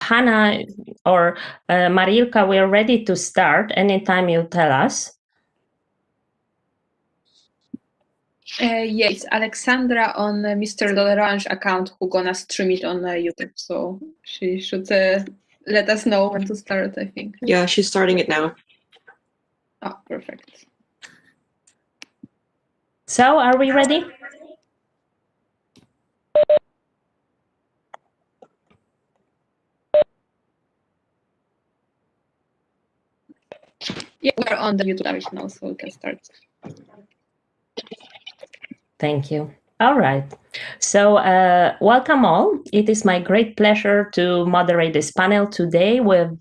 Hannah or Marilka, we're ready to start anytime you tell us. Yes, Alexandra on Mr. L'Orange account who gonna stream it on YouTube, so she should let us know when to start, I think. Yeah, she's starting it now. Oh, perfect. So, are we ready? Yeah, we're on the YouTube page now, so we can start. Thank you. All right. So welcome all. It is my great pleasure to moderate this panel today with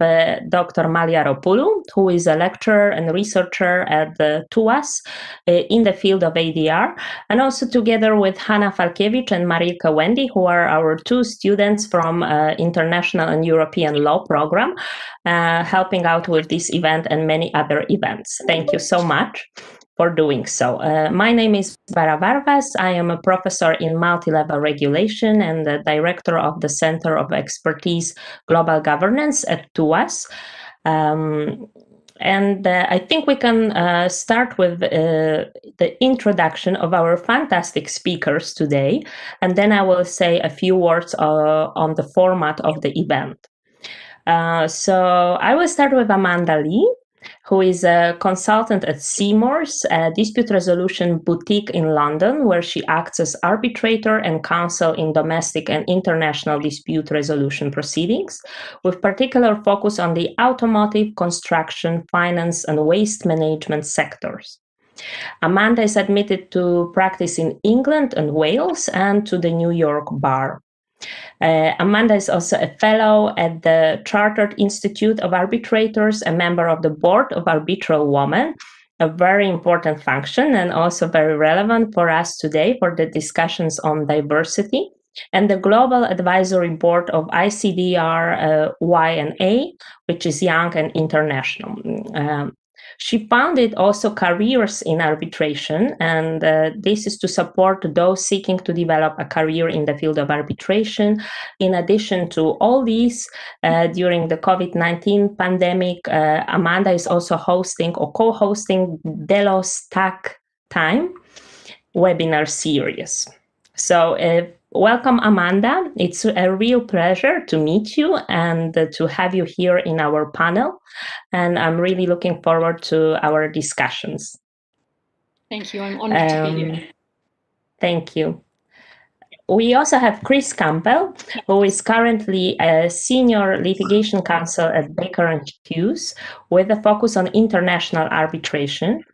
Dr. Maliaropoulou, who is a lecturer and researcher at the TUAS in the field of ADR, and also together with Hanna Falkiewicz and Marilka Wendy, who are our two students from International and European Law program, helping out with this event and many other events. Thank you so much for doing so. My name is Warwas. I am a professor in multilevel regulation and the director of the Center of Expertise Global Governance at TUAS. And I think we can start with the introduction of our fantastic speakers today, and then I will say a few words on the format of the event. So I will start with Amanda Lee, who is a consultant at Seymour's, a dispute resolution boutique in London, where she acts as arbitrator and counsel in domestic and international dispute resolution proceedings, with particular focus on the automotive, construction, finance, and waste management sectors. Amanda is admitted to practice in England and Wales and to the New York Bar. Amanda is also a fellow at the Chartered Institute of Arbitrators, a member of the board of Arbitral Women, a very important function and also very relevant for us today for the discussions on diversity, and the Global Advisory Board of ICDR Y&A, which is Young and International. She founded also Careers in Arbitration, and this is to support those seeking to develop a career in the field of arbitration. In addition to all these, during the COVID-19 pandemic, Amanda is also hosting or co-hosting Delos TAC Time webinar series. So welcome, Amanda. It's a real pleasure to meet you and to have you here in our panel. And I'm really looking forward to our discussions. Thank you. I'm honored to be here. Thank you. We also have Chris Campbell, who is currently a senior litigation counsel at Baker & Hughes with a focus on international arbitration.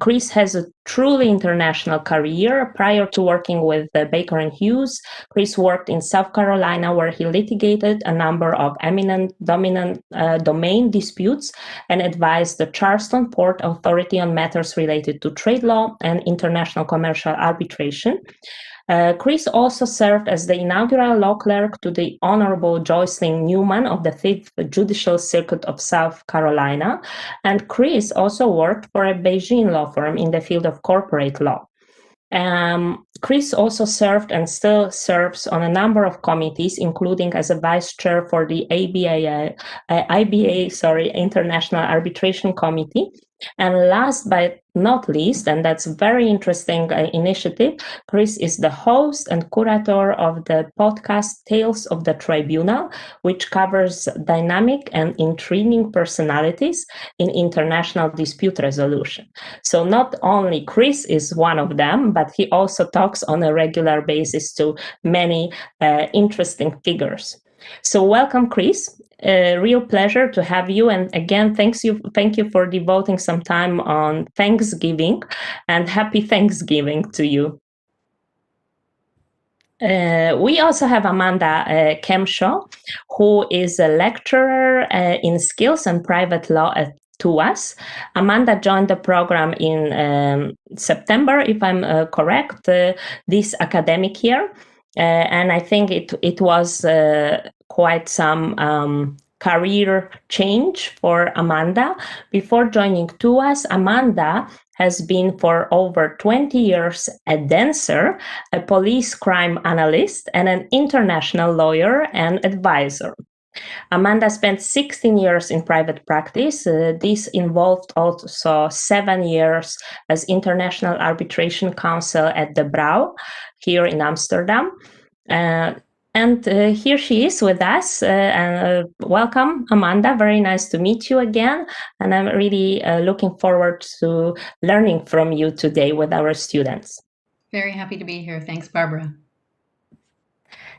Chris has a truly international career. Prior to working with Baker & Hughes, Chris worked in South Carolina, where he litigated a number of eminent domain disputes and advised the Charleston Port Authority on matters related to trade law and international commercial arbitration. Chris also served as the inaugural law clerk to the Honorable Joycelyn Newman of the 5th Judicial Circuit of South Carolina, and Chris also worked for a Beijing law firm in the field of corporate law. Chris also served and still serves on a number of committees, including as a vice chair for the IBA, International Arbitration Committee. And last but not least, and that's a very interesting initiative, Chris is the host and curator of the podcast Tales of the Tribunal, which covers dynamic and intriguing personalities in international dispute resolution. So not only Chris is one of them, but he also talks on a regular basis to many interesting figures. So welcome, Chris. A real pleasure to have you. And again, thank you for devoting some time on Thanksgiving, and happy Thanksgiving to you. We also have Amanda Kemshaw, who is a lecturer in skills and private law at TUAS. Amanda joined the program in September, if I'm correct, this academic year. And I think it was quite some career change for Amanda. Before joining TUAS, Amanda has been for over 20 years a dancer, a police crime analyst, and an international lawyer and advisor. Amanda spent 16 years in private practice. This involved also 7 years as International Arbitration Counsel at De Brauw here in Amsterdam. And here she is with us. Welcome, Amanda. Very nice to meet you again. And I'm really looking forward to learning from you today with our students. Very happy to be here. Thanks, Barbara.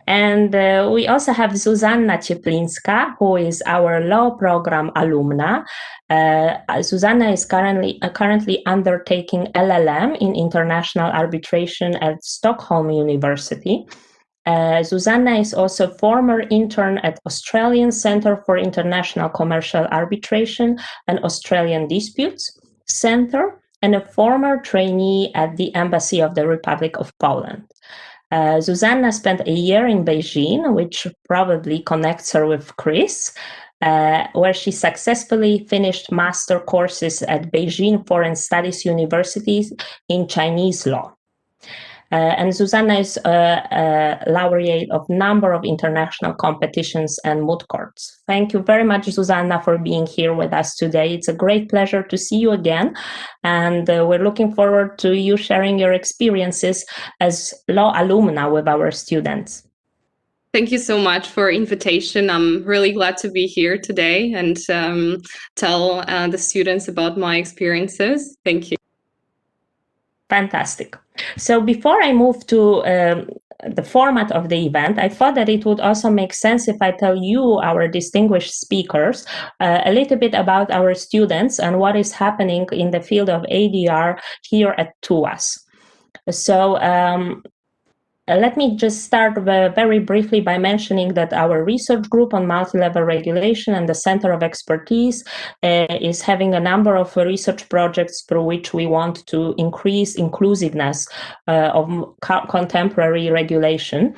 And we also have Zuzanna Cieplinska, who is our law program alumna. Zuzanna is currently undertaking LLM in international arbitration at Stockholm University. Zuzanna is also former intern at Australian Centre for International Commercial Arbitration and Australian Disputes Centre, and a former trainee at the Embassy of the Republic of Poland. Zuzanna spent a year in Beijing, which probably connects her with Chris, where she successfully finished master courses at Beijing Foreign Studies University in Chinese law. And Zuzanna is a laureate of a number of international competitions and moot courts. Thank you very much, Zuzanna, for being here with us today. It's a great pleasure to see you again. And we're looking forward to you sharing your experiences as law alumna with our students. Thank you so much for invitation. I'm really glad to be here today and tell the students about my experiences. Thank you. Fantastic. So before I move to the format of the event, I thought that it would also make sense if I tell you, our distinguished speakers, a little bit about our students and what is happening in the field of ADR here at TUAS. So let me just start very briefly by mentioning that our research group on multi-level regulation and the Center of Expertise is having a number of research projects through which we want to increase inclusiveness of contemporary regulation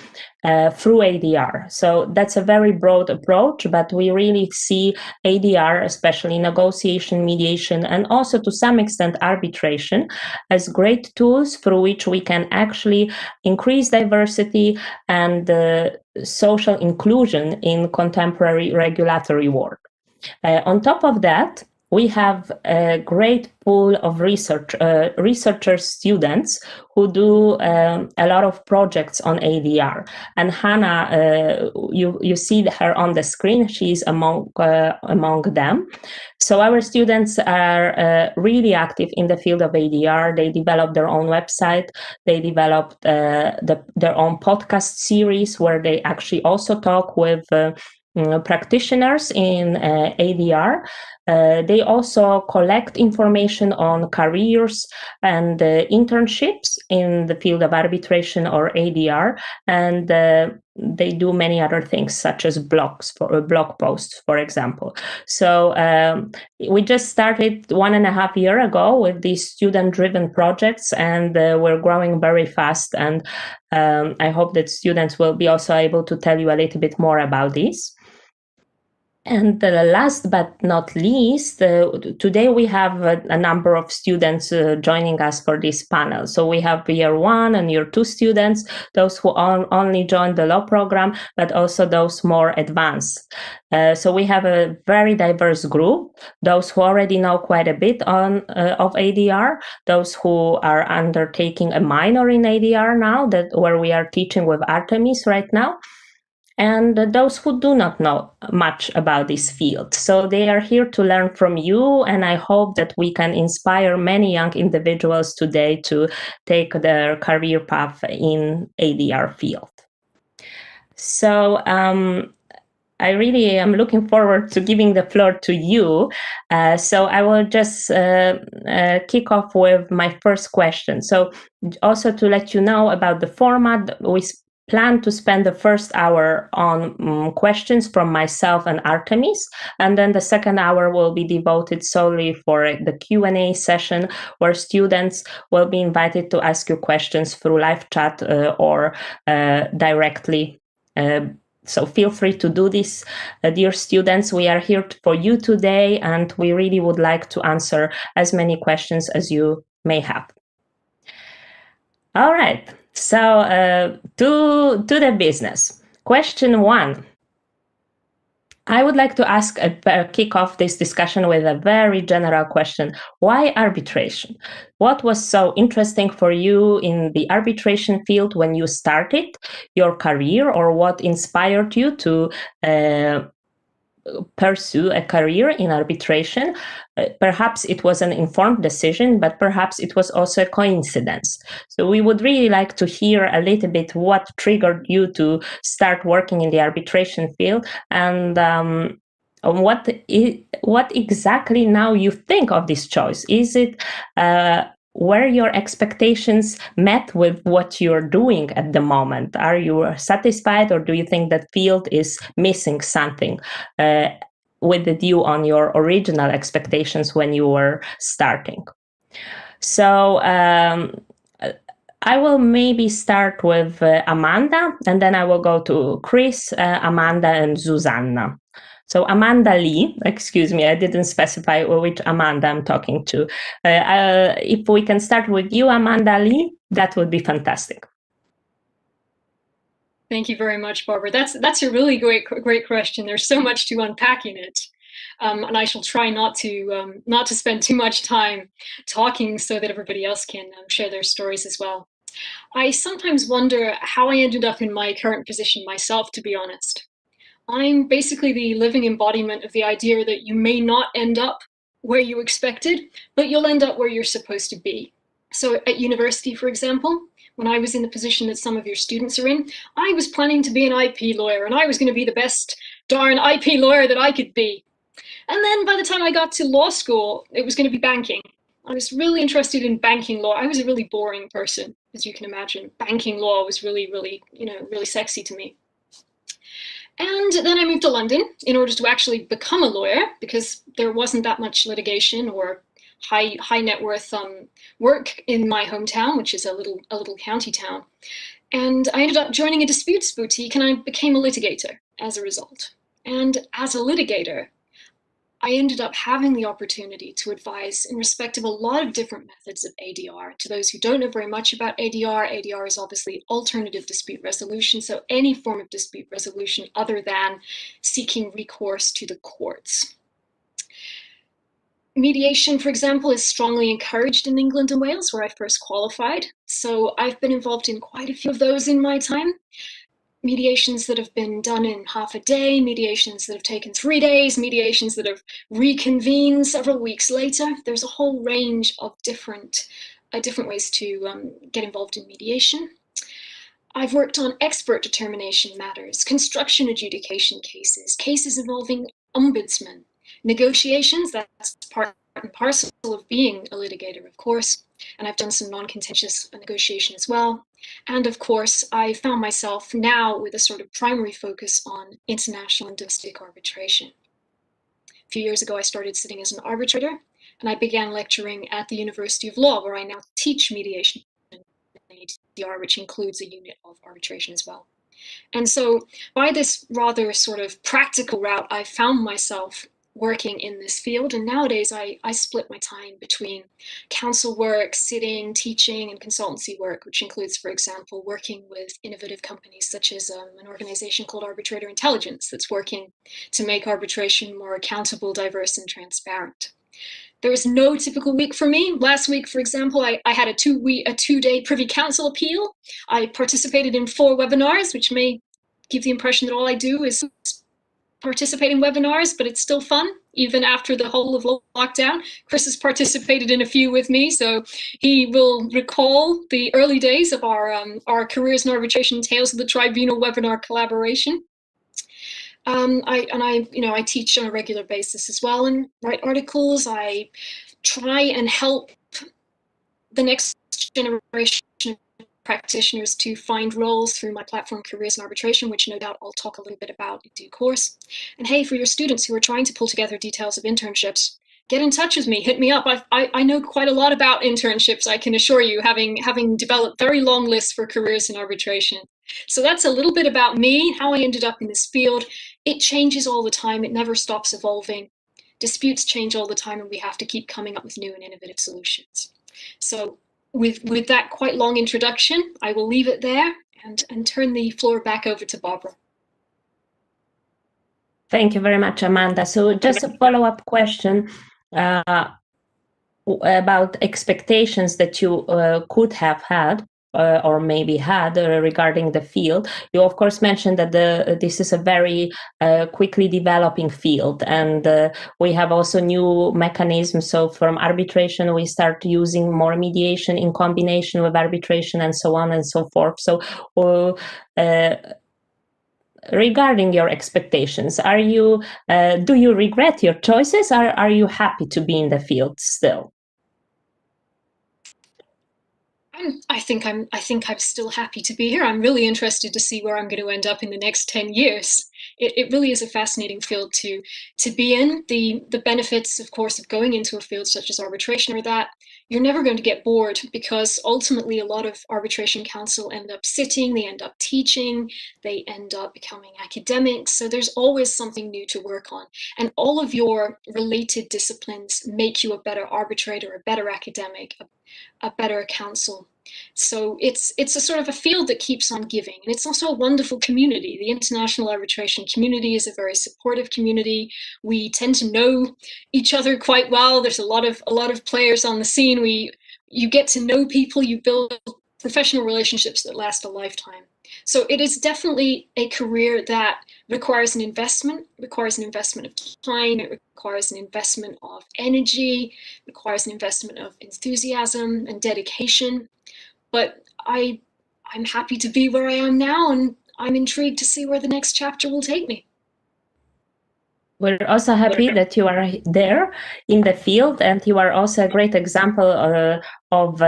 through ADR. So that's a very broad approach, but we really see ADR, especially negotiation, mediation, and also to some extent arbitration, as great tools through which we can actually increase diversity and social inclusion in contemporary regulatory work. On top of that, we have a great pool of researcher students who do a lot of projects on ADR. And Hannah, you see her on the screen. She's among them. So our students are really active in the field of ADR. They develop their own website. They developed their own podcast series where they actually also talk with practitioners in ADR. They also collect information on careers and internships in the field of arbitration or ADR, and they do many other things such as blog posts, for example. So we just started 1.5 years ago with these student-driven projects, and we're growing very fast. And I hope that students will be also able to tell you a little bit more about this. And last but not least, today we have a number of students joining us for this panel. So we have year 1 and year 2 students, those who only joined the law program, but also those more advanced. So we have a very diverse group, those who already know quite a bit of ADR, those who are undertaking a minor in ADR now, where we are teaching with Artemis right now, and those who do not know much about this field. So they are here to learn from you, and I hope that we can inspire many young individuals today to take their career path in ADR field. So I really am looking forward to giving the floor to you. So I will just kick off with my first question. So also to let you know about the format, we plan to spend the first hour on questions from myself and Artemis, and then the second hour will be devoted solely for the Q&A session, where students will be invited to ask you questions through live chat or directly. So feel free to do this, dear students. We are here for you today, and we really would like to answer as many questions as you may have. All right. So to the business. Question 1. I would like to kick off this discussion with a very general question. Why arbitration? What was so interesting for you in the arbitration field when you started your career, or what inspired you to pursue a career in arbitration? Perhaps it was an informed decision, but perhaps it was also a coincidence. So we would really like to hear a little bit what triggered you to start working in the arbitration field, and what exactly now you think of this choice. Is it were your expectations met with what you're doing at the moment? Are you satisfied, or do you think that field is missing something with the view on your original expectations when you were starting? So I will maybe start with Amanda, and then I will go to Chris, Amanda, and Susanna. So Amanda Lee, excuse me, I didn't specify which Amanda I'm talking to. If we can start with you, Amanda Lee, that would be fantastic. Thank you very much, Barbara. That's a really great question. There's so much to unpack in it, and I shall try not to spend too much time talking so that everybody else can share their stories as well. I sometimes wonder how I ended up in my current position myself, to be honest. I'm basically the living embodiment of the idea that you may not end up where you expected, but you'll end up where you're supposed to be. So at university, for example, when I was in the position that some of your students are in, I was planning to be an IP lawyer, and I was going to be the best darn IP lawyer that I could be. And then by the time I got to law school, it was going to be banking. I was really interested in banking law. I was a really boring person, as you can imagine. Banking law was really, really, really sexy to me. And then I moved to London in order to actually become a lawyer, because there wasn't that much litigation or high net worth work in my hometown, which is a little county town. And I ended up joining a disputes boutique, and I became a litigator as a result. And as a litigator, I ended up having the opportunity to advise in respect of a lot of different methods of ADR. To those who don't know very much about ADR, ADR is obviously alternative dispute resolution, so any form of dispute resolution other than seeking recourse to the courts. Mediation, for example, is strongly encouraged in England and Wales, where I first qualified. So I've been involved in quite a few of those in my time. Mediations that have been done in half a day, mediations that have taken 3 days, mediations that have reconvened several weeks later. There's a whole range of different ways to get involved in mediation. I've worked on expert determination matters, construction adjudication cases, cases involving ombudsmen, negotiations, that's part and parcel of being a litigator, of course, and I've done some non-contentious negotiation as well. And of course, I found myself now with a sort of primary focus on international and domestic arbitration. A few years ago, I started sitting as an arbitrator, and I began lecturing at the University of Law, where I now teach mediation and ADR, which includes a unit of arbitration as well. And so by this rather sort of practical route, I found myself working in this field, and nowadays I split my time between counsel work, sitting, teaching, and consultancy work, which includes, for example, working with innovative companies such as an organization called Arbitrator Intelligence that's working to make arbitration more accountable, diverse, and transparent. There is no typical week for me. Last week, for example, I had a two-day Privy Council appeal. I participated in 4 webinars, which may give the impression that all I do is participate in webinars, but it's still fun, even after the whole of lockdown. Chris has participated in a few with me, so he will recall the early days of our Careers in Arbitration Tales of the Tribunal webinar collaboration. I teach on a regular basis as well and write articles. I try and help the next generation of practitioners to find roles through my platform Careers in Arbitration, which no doubt I'll talk a little bit about in due course. And hey, for your students who are trying to pull together details of internships, get in touch with me, hit me up. I know quite a lot about internships, I can assure you, having developed very long lists for careers in arbitration. So that's a little bit about me, how I ended up in this field. It changes all the time. It never stops evolving. Disputes change all the time, and we have to keep coming up with new and innovative solutions. So with that quite long introduction, I will leave it there and turn the floor back over to Barbara. Thank you very much, Amanda. So just a follow-up question about expectations that you could have had or maybe had regarding the field. You of course mentioned that this is a very quickly developing field, and we have also new mechanisms. So from arbitration we start using more mediation in combination with arbitration and so on and so forth. So regarding your expectations, do you regret your choices, or are you happy to be in the field still? I think I'm still happy to be here. I'm really interested to see where I'm going to end up in the next 10 years. It really is a fascinating field to be in. The benefits, of course, of going into a field such as arbitration are that you're never going to get bored, because ultimately a lot of arbitration counsel end up sitting, they end up teaching, they end up becoming academics. So there's always something new to work on. And all of your related disciplines make you a better arbitrator, a better academic, a better counsel. So it's a sort of a field that keeps on giving, and it's also a wonderful community. The international arbitration community is a very supportive community. We tend to know each other quite well. There's a lot of players on the scene. You get to know people, you build professional relationships that last a lifetime. So it is definitely a career that requires an investment of time, it requires an investment of energy, requires an investment of enthusiasm and dedication. But I'm happy to be where I am now, and I'm intrigued to see where the next chapter will take me. We're also happy that you are there in the field, and you are also a great example of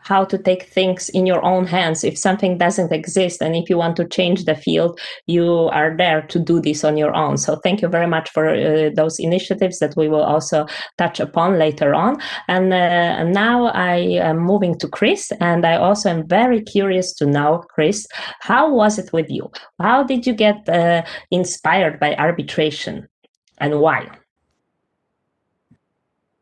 how to take things in your own hands. If something doesn't exist and if you want to change the field, you are there to do this on your own. So thank you very much for those initiatives that we will also touch upon later on. And now I am moving to Chris, and I also am very curious to know, Chris, how was it with you? How did you get inspired by arbitration? And why?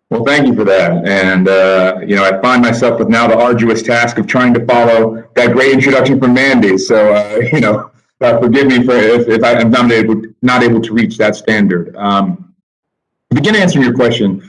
Well, thank you for that. And, I find myself with now the arduous task of trying to follow that great introduction from Mandy. So, forgive me for if I'm not able to reach that standard. To begin answering your question,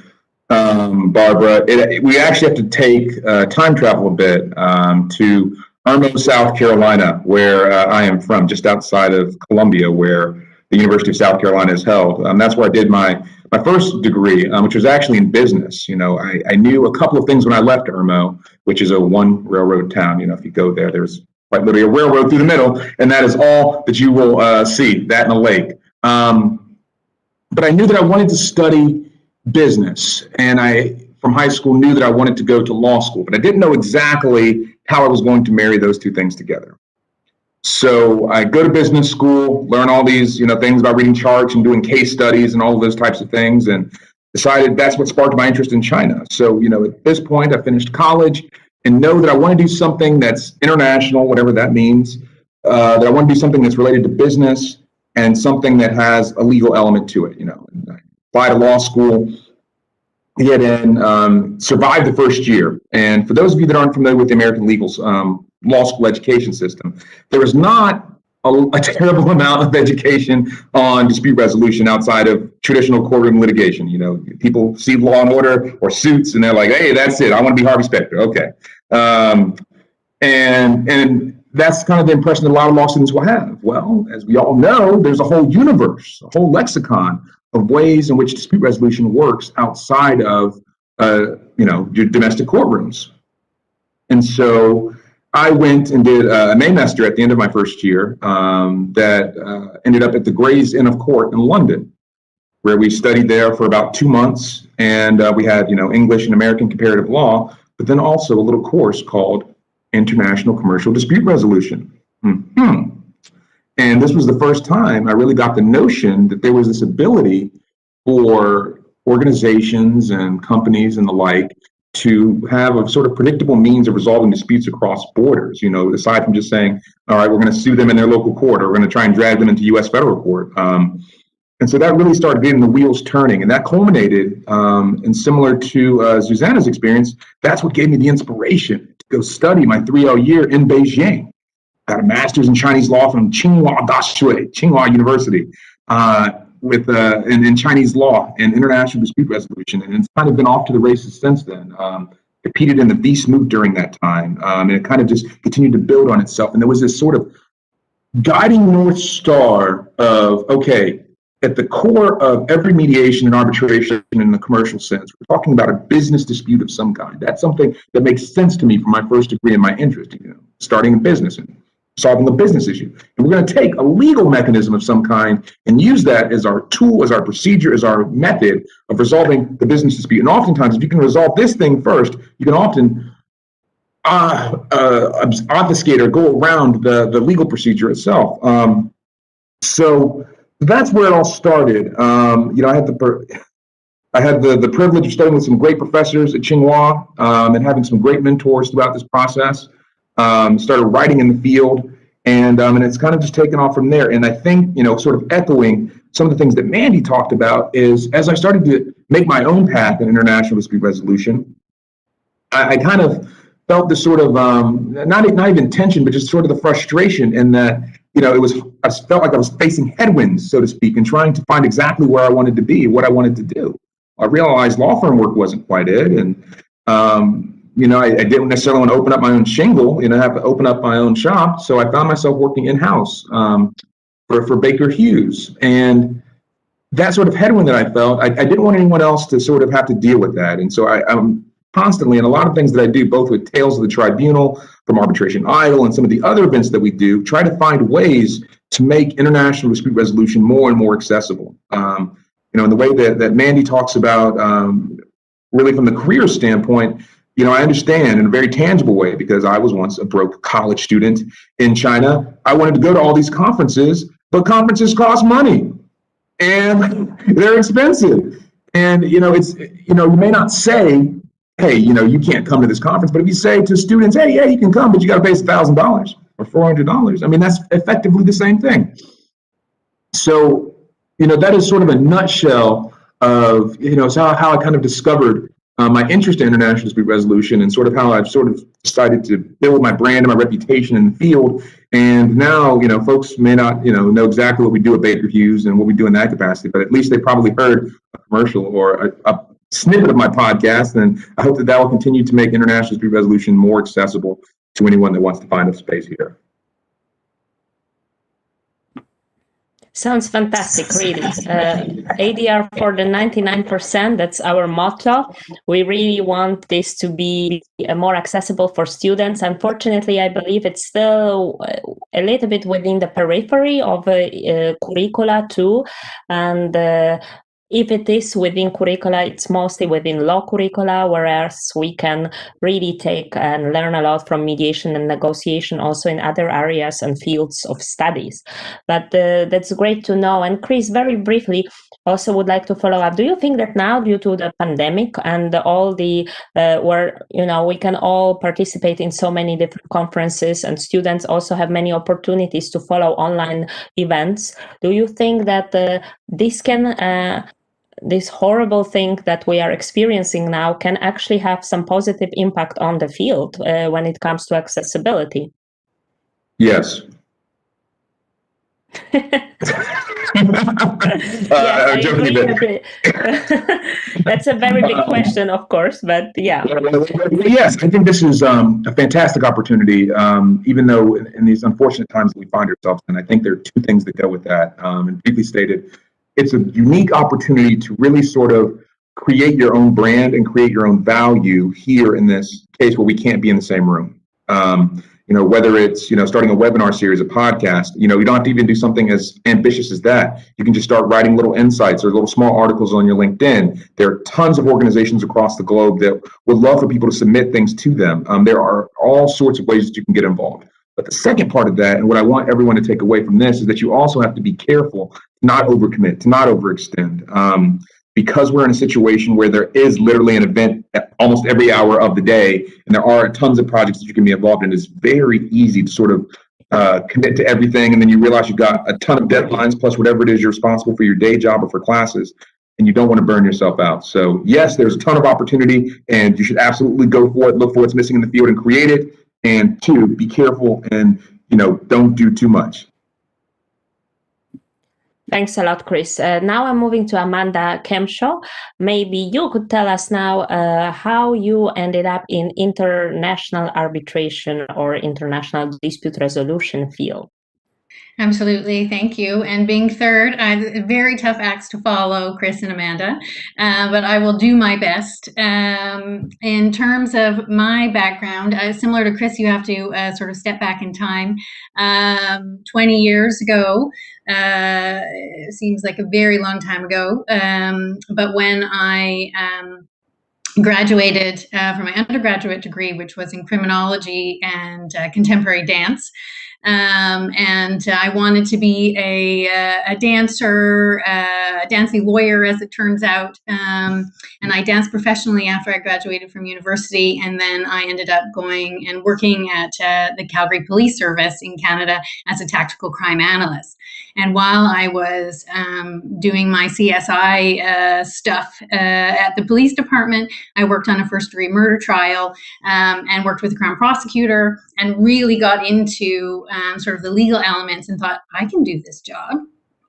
Barbara, we actually have to take time travel a bit to Irmo, South Carolina, where I am from, just outside of Columbia, where the University of South Carolina is held. That's where I did my first degree, which was actually in business. I knew a couple of things when I left Irmo, which is a one railroad town. If you go there, there's quite literally a railroad through the middle, and that is all that you will see, that and a lake. But I knew that I wanted to study business, and I, from high school, knew that I wanted to go to law school, but I didn't know exactly how I was going to marry those two things together. So I go to business school, learn all these, things about reading charts and doing case studies and all of those types of things, and decided that's what sparked my interest in China. So, at this point, I finished college and know that I want to do something that's international, whatever that means, that I want to do something that's related to business and something that has a legal element to it. I applied to law school, get in, survived the first year. And for those of you that aren't familiar with the American legal law school education system, there is not a terrible amount of education on dispute resolution outside of traditional courtroom litigation. People see Law and Order or Suits, and they're like, "Hey, that's it. I want to be Harvey Specter." Okay, and that's kind of the impression that a lot of law students will have. Well, as we all know, there's a whole universe, a whole lexicon of ways in which dispute resolution works outside of your domestic courtrooms. And so I went and did a Maymester at the end of my first year that ended up at the Gray's Inn of Court in London, where we studied there for about 2 months. And we had, English and American comparative law, but then also a little course called International Commercial Dispute Resolution. And this was the first time I really got the notion that there was this ability for organizations and companies and the like to have a sort of predictable means of resolving disputes across borders, aside from just saying, all right, we're going to sue them in their local court, or we're going to try and drag them into U.S. federal court. And so that really started getting the wheels turning, and that culminated, and similar to Susanna's experience, that's what gave me the inspiration to go study my 3L year in Beijing. Got a master's in Chinese law from Tsinghua University. with in Chinese law and international dispute resolution, and it's kind of been off to the races since then. Competed in the V-SMOOT during that time, and it kind of just continued to build on itself. And there was this sort of guiding North Star of, okay, at the core of every mediation and arbitration in the commercial sense, we're talking about a business dispute of some kind. That's something that makes sense to me from my first degree and my interest, starting a business and solving a business issue. And we're going to take a legal mechanism of some kind and use that as our tool, as our procedure, as our method of resolving the business dispute. And oftentimes, if you can resolve this thing first, you can often obfuscate or go around the legal procedure itself. So that's where it all started. I had the privilege of studying with some great professors at Tsinghua and having some great mentors throughout this process. Started writing in the field, and it's kind of just taken off from there. And I think, sort of echoing some of the things that Mandy talked about is, as I started to make my own path in international dispute resolution, I kind of felt this sort of not even tension, but just sort of the frustration in that, I felt like I was facing headwinds, so to speak, and trying to find exactly where I wanted to be, what I wanted to do. I realized law firm work wasn't quite it, and I didn't necessarily want to open up my own shingle, have to open up my own shop. So I found myself working in-house for Baker Hughes. And that sort of headwind that I felt, I didn't want anyone else to sort of have to deal with that. And so I'm constantly, in a lot of things that I do, both with Tales of the Tribunal, from Arbitration Idle, and some of the other events that we do, try to find ways to make international dispute resolution more and more accessible. In the way that Mandy talks about, really from the career standpoint, I understand in a very tangible way, because I was once a broke college student in China. I wanted to go to all these conferences, but conferences cost money and they're expensive. And, it's, you may not say, hey, you can't come to this conference, but if you say to students, hey, yeah, you can come, but you got to pay $1,000 or $400, I mean, that's effectively the same thing. So, that is sort of a nutshell of, how I kind of discovered my interest in international dispute resolution, and sort of how I've sort of decided to build my brand and my reputation in the field. And now, folks may not, know exactly what we do at Baker Hughes and what we do in that capacity, but at least they probably heard a commercial or a snippet of my podcast. And I hope that will continue to make international dispute resolution more accessible to anyone that wants to find a space here. Sounds fantastic, really. ADR for the 99%, that's our motto. We really want this to be more accessible for students. Unfortunately, I believe it's still a little bit within the periphery of curricula too. And if it is within curricula, it's mostly within law curricula, whereas we can really take and learn a lot from mediation and negotiation also in other areas and fields of studies. But that's great to know. And Chris, very briefly, also would like to follow up. Do you think that now, due to the pandemic and all the where we can all participate in so many different conferences, and students also have many opportunities to follow online events, do you think that this horrible thing that we are experiencing now can actually have some positive impact on the field when it comes to accessibility? Yes. I agree. That's a very big question, of course, but yeah. Yes, I think this is a fantastic opportunity, even though in these unfortunate times that we find ourselves in. I think there are two things that go with that. And briefly stated, it's a unique opportunity to really sort of create your own brand and create your own value here in this case where we can't be in the same room. Whether it's, starting a webinar series, a podcast, you don't have to even do something as ambitious as that. You can just start writing little insights or little small articles on your LinkedIn. There are tons of organizations across the globe that would love for people to submit things to them. There are all sorts of ways that you can get involved. But the second part of that, and what I want everyone to take away from this, is that you also have to be careful to not overcommit, to not overextend. Because we're in a situation where there is literally an event at almost every hour of the day, and there are tons of projects that you can be involved in, it's very easy to sort of commit to everything, and then you realize you've got a ton of deadlines plus whatever it is you're responsible for your day job or for classes, and you don't want to burn yourself out. So yes, there's a ton of opportunity, and you should absolutely go for it, look for what's missing in the field and create it. And two, be careful and don't do too much. Thanks a lot, Chris. Now I'm moving to Amanda Kemshaw. Maybe you could tell us now how you ended up in international arbitration or international dispute resolution field. Absolutely, thank you. And being third, very tough acts to follow, Chris and Amanda, but I will do my best. In terms of my background, similar to Chris, you have to sort of step back in time. 20 years ago, it seems like a very long time ago, but when I graduated from my undergraduate degree, which was in criminology and contemporary dance. And I wanted to be a dancer, a dancing lawyer, as it turns out. And I danced professionally after I graduated from university. And then I ended up going and working at the Calgary Police Service in Canada as a tactical crime analyst. And while I was doing my CSI stuff at the police department, I worked on a first-degree murder trial and worked with the Crown prosecutor and really got into sort of the legal elements and thought, I can do this job.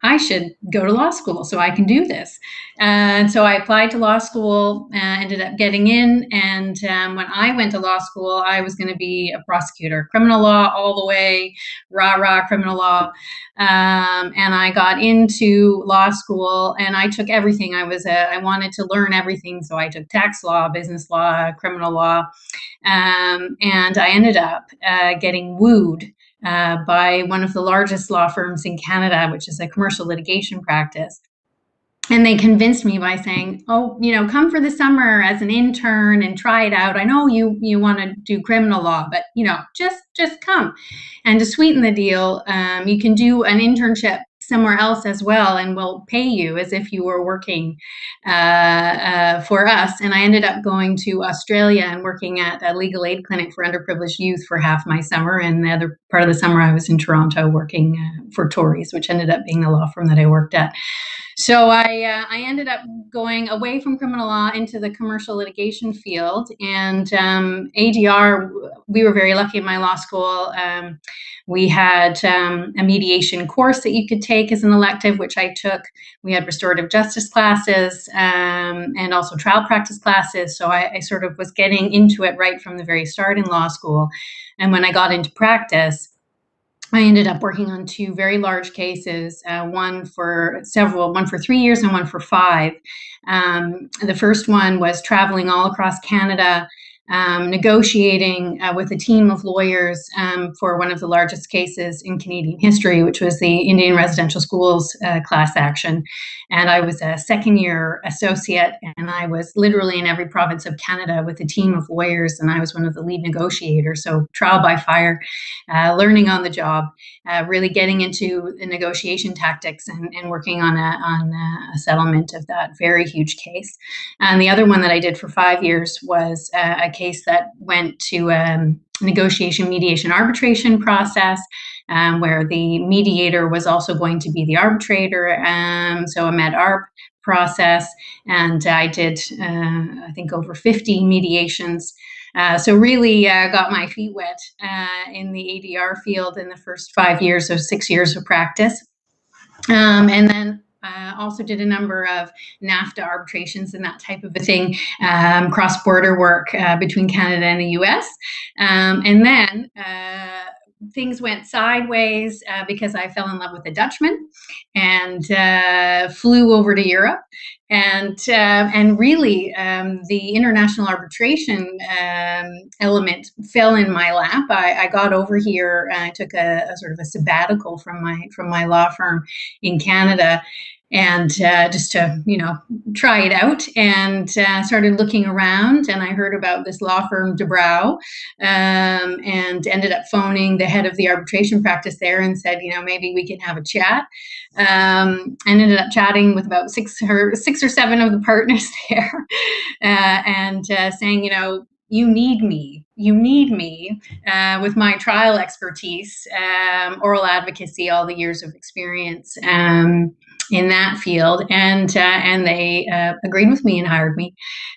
I should go to law school so I can do this. And so I applied to law school, ended up getting in. And when I went to law school, I was going to be a prosecutor, criminal law all the way, rah-rah criminal law. And I got into law school and I took everything. I wanted to learn everything. So I took tax law, business law, criminal law. And I ended up getting wooed by one of the largest law firms in Canada, which is a commercial litigation practice. And they convinced me by saying, oh, come for the summer as an intern and try it out. I know you want to do criminal law, but, just come. And to sweeten the deal, you can do an internship somewhere else as well, and we'll pay you as if you were working for us. And I ended up going to Australia and working at a legal aid clinic for underprivileged youth for half my summer. And the other part of the summer, I was in Toronto working for Tories, which ended up being the law firm that I worked at. So I ended up going away from criminal law into the commercial litigation field. And ADR, we were very lucky in my law school. We had a mediation course that you could take as an elective, which I took. We had restorative justice classes and also trial practice classes. So I sort of was getting into it right from the very start in law school. And when I got into practice, I ended up working on two very large cases, one for 3 years and one for 5. The first one was traveling all across Canada, negotiating with a team of lawyers for one of the largest cases in Canadian history, which was the Indian residential schools class action. And I was a second-year associate, and I was literally in every province of Canada with a team of lawyers, and I was one of the lead negotiators. So trial by fire, learning on the job, really getting into the negotiation tactics and working on a settlement of that very huge case. And the other one that I did for 5 years was a case that went to negotiation, mediation, arbitration process, where the mediator was also going to be the arbitrator, so a med-arb process. And I did, I think, over 50 mediations. So really got my feet wet in the ADR field in the first 5 years of 6 years of practice. And then also did a number of NAFTA arbitrations and that type of a thing, cross-border work between Canada and the US. And then things went sideways because I fell in love with a Dutchman and flew over to Europe. And really, the international arbitration element fell in my lap. I got over here. I took a sort of a sabbatical from my law firm in Canada, and just to try it out, and started looking around. And I heard about this law firm, DeBrouw, and ended up phoning the head of the arbitration practice there and said, maybe we can have a chat. And ended up chatting with about six or seven of the partners there, and saying, you need me with my trial expertise, oral advocacy, all the years of experience, in that field, and they agreed with me and hired me,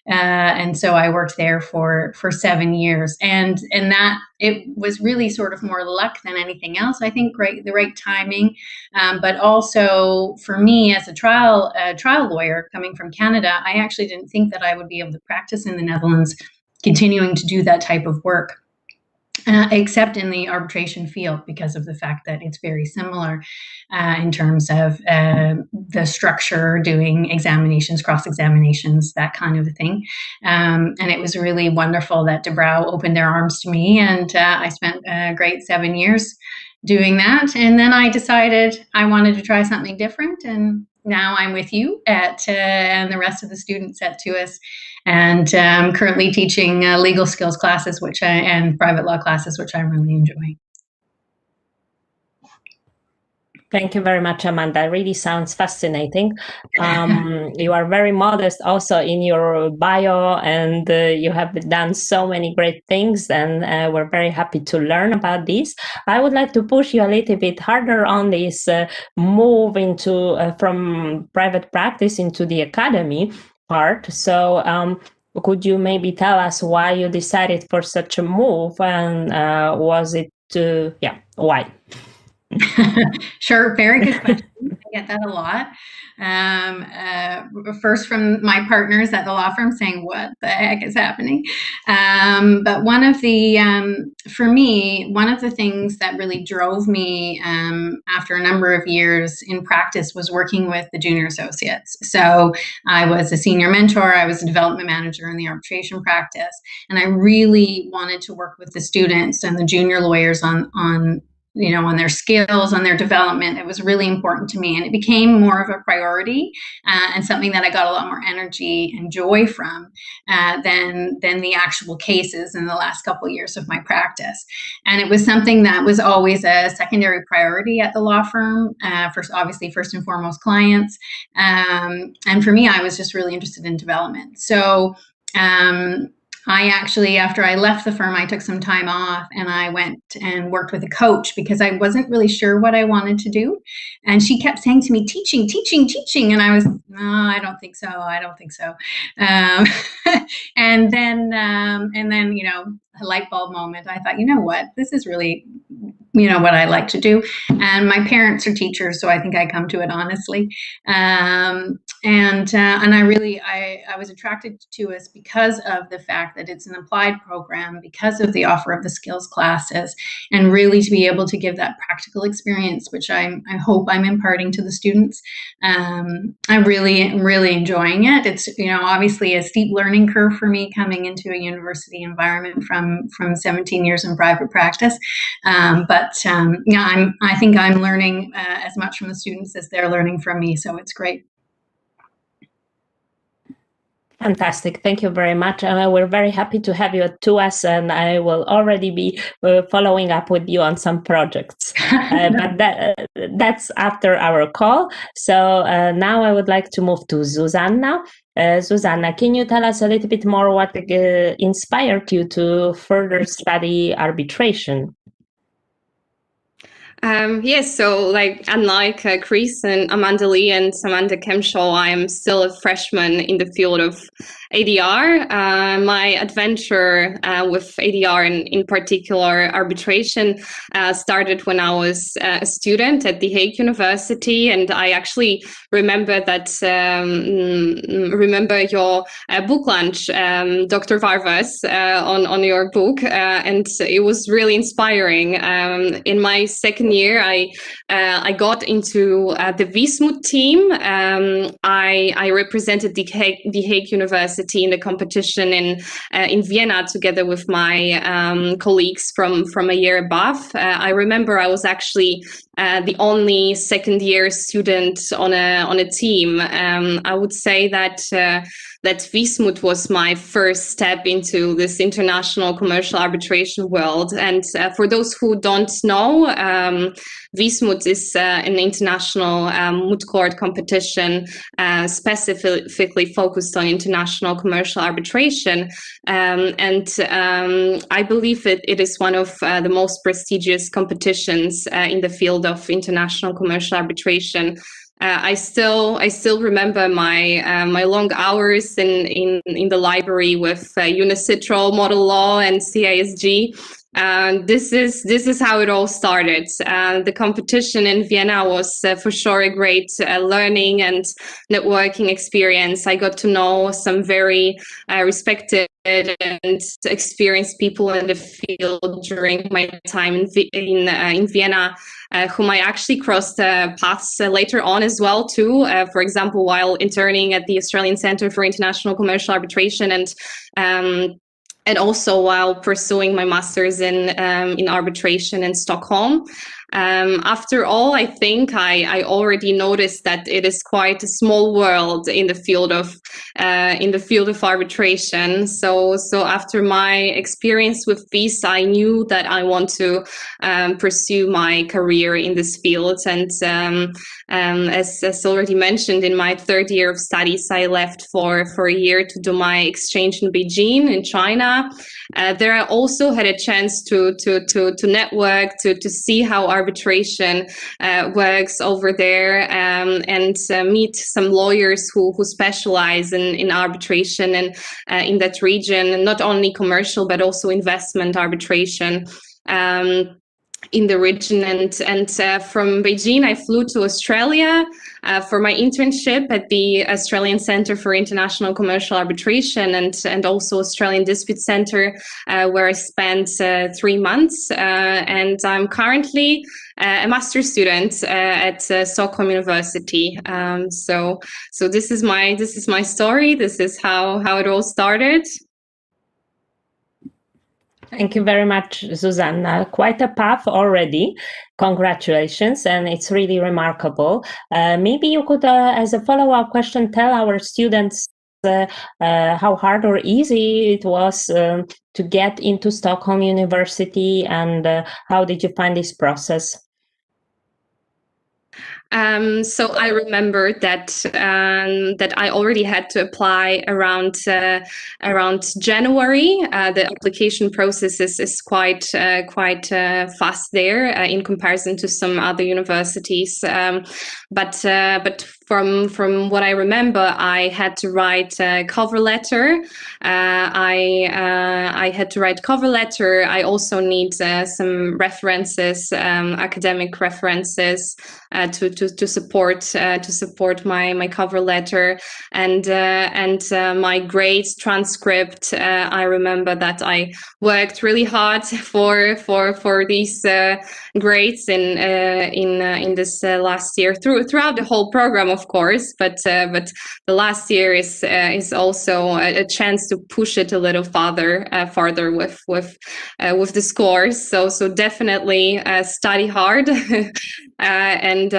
and so I worked there for 7 years, and that it was really sort of more luck than anything else. I think the right timing, but also for me as a trial lawyer coming from Canada, I actually didn't think that I would be able to practice in the Netherlands, continuing to do that type of work. Except in the arbitration field, because of the fact that it's very similar in terms of the structure, doing examinations, cross-examinations, that kind of a thing. And it was really wonderful that De Brouw opened their arms to me, and I spent a great 7 years doing that. And then I decided I wanted to try something different, and now I'm with you and the rest of the students at TUS, and currently teaching legal skills classes, and private law classes, which I'm really enjoying. Thank you very much, Amanda. It really sounds fascinating. You are very modest also in your bio, and you have done so many great things, and we're very happy to learn about this. I would like to push you a little bit harder on this move into from private practice into the academy part. So could you maybe tell us why you decided for such a move, and was it why? Sure, very good question. I get that a lot. First from my partners at the law firm saying, what the heck is happening? But for me, one of the things that really drove me after a number of years in practice was working with the junior associates. So I was a senior mentor, I was a development manager in the arbitration practice, and I really wanted to work with the students and the junior lawyers on their skills, on their development. It was really important to me, and it became more of a priority and something that I got a lot more energy and joy from than the actual cases in the last couple of years of my practice. And it was something that was always a secondary priority at the law firm. First and foremost, clients. And for me, I was just really interested in development. So I actually, after I left the firm, I took some time off and I went and worked with a coach because I wasn't really sure what I wanted to do. And she kept saying to me, teaching. And I was, no, I don't think so. And then, a light bulb moment, I thought, you know what, this is really, what I like to do. And my parents are teachers, so I think I come to it honestly. And I was attracted to us because of the fact that it's an applied program, because of the offer of the skills classes, and really to be able to give that practical experience, which I hope I'm imparting to the students. I'm really enjoying it. It's, obviously a steep learning curve for me coming into a university environment from 17 years in private practice. I think I'm learning as much from the students as they're learning from me. So it's great. Fantastic. Thank you very much. We're very happy to have you at TUS, and I will already be following up with you on some projects. But that's after our call. So now I would like to move to Zuzanna. Zuzanna, can you tell us a little bit more what inspired you to further study arbitration? Yes, so unlike Chris and Amanda Lee and Samantha Kemschel, I'm still a freshman in the field of ADR. My adventure with ADR and in particular arbitration started when I was a student at the Hague University, and I actually remember your book launch, Dr. Warwas, on your book, and it was really inspiring. In my second year, I got into the Wismut team. I represented the Hague University in the competition in Vienna together with my colleagues from a year above. I remember I was actually the only second year student on a team. I would say that Wismut was my first step into this international commercial arbitration world. And for those who don't know, Wismut is an international moot court competition specifically focused on international commercial arbitration. I believe it is one of the most prestigious competitions in the field of international commercial arbitration. I still remember my long hours in the library with Unicitral, Model Law, and CISG. This is how it all started. The competition in Vienna was for sure a great learning and networking experience. I got to know some very respected and experienced people in the field during my time in Vienna, whom I actually crossed paths later on as well too. For example, while interning at the Australian Centre for International Commercial Arbitration, and also while pursuing my master's in arbitration in Stockholm. After all, I think I already noticed that it is quite a small world in the field of arbitration. So after my experience with this, I knew that I want to pursue my career in this field. And as already mentioned, in my third year of studies, I left for a year to do my exchange in Beijing, in China. There I also had a chance to network, to see how arbitration works over there, and meet some lawyers who specialize in arbitration and in that region, not only commercial but also investment arbitration. In the region, and from Beijing I flew to Australia for my internship at the Australian Centre for International Commercial Arbitration and also Australian Dispute Centre, where I spent 3 months, and I'm currently a master's student at Stockholm University. So this is my story. This is how it all started. Thank you very much, Susanna. Quite a path already. Congratulations, and it's really remarkable. Maybe you could, as a follow-up question, tell our students how hard or easy it was to get into Stockholm University, and how did you find this process? So I remember that I already had to apply around January. The application process is quite fast there in comparison to some other universities. But from what I remember, I had to write a cover letter. I had to write cover letter. I also need some references, academic references, to support my cover letter, and my grades transcript. I remember that I worked really hard for these grades in this last year throughout the whole program, of course. But the last year is also a chance to push it a little farther with the scores. So definitely study hard. And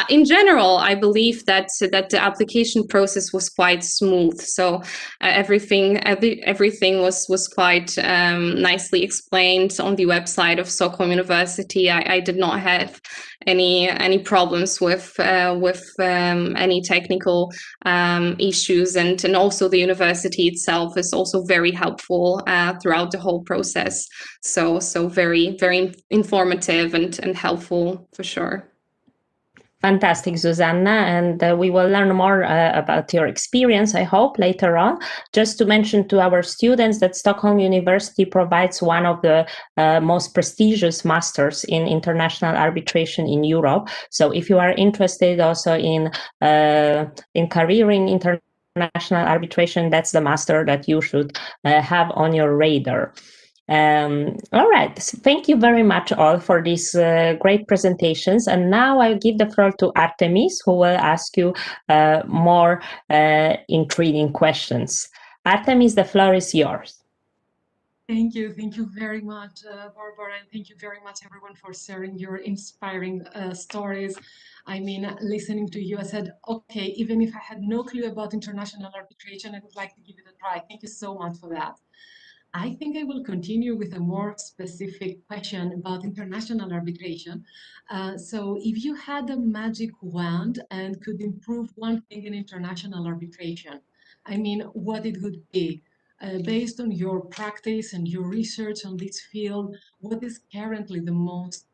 in general, I believe that the application process was quite smooth. So everything was quite nicely explained on the website of Stockholm University. I did not have any problems with any technical issues, and also the university itself is also very helpful throughout the whole process. So very informative and helpful for sure. Fantastic, Susanna, and we will learn more about your experience, I hope, later on. Just to mention to our students that Stockholm University provides one of the most prestigious masters in international arbitration in Europe. So if you are interested also in career in international arbitration, that's the master that you should have on your radar. All right. So thank you very much all for these great presentations. And now I'll give the floor to Artemis, who will ask you more intriguing questions. Artemis, the floor is yours. Thank you very much, Barbara, and thank you very much, everyone, for sharing your inspiring stories. I mean, listening to you, I said, okay, even if I had no clue about international arbitration, I would like to give it a try. Thank you so much for that. I think I will continue with a more specific question about international arbitration. So if you had a magic wand and could improve one thing in international arbitration, I mean, what it would be? Based on your practice and your research on this field, what is currently the most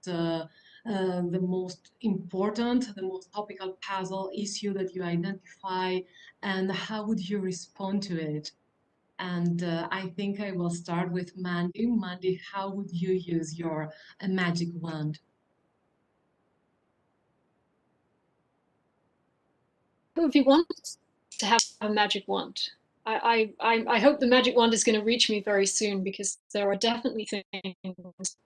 the most important, the most topical puzzle issue that you identify, and how would you respond to it? And I think I will start with Mandy. Mandy, how would you use your magic wand? Who of you wants to have a magic wand? I hope the magic wand is going to reach me very soon, because there are definitely things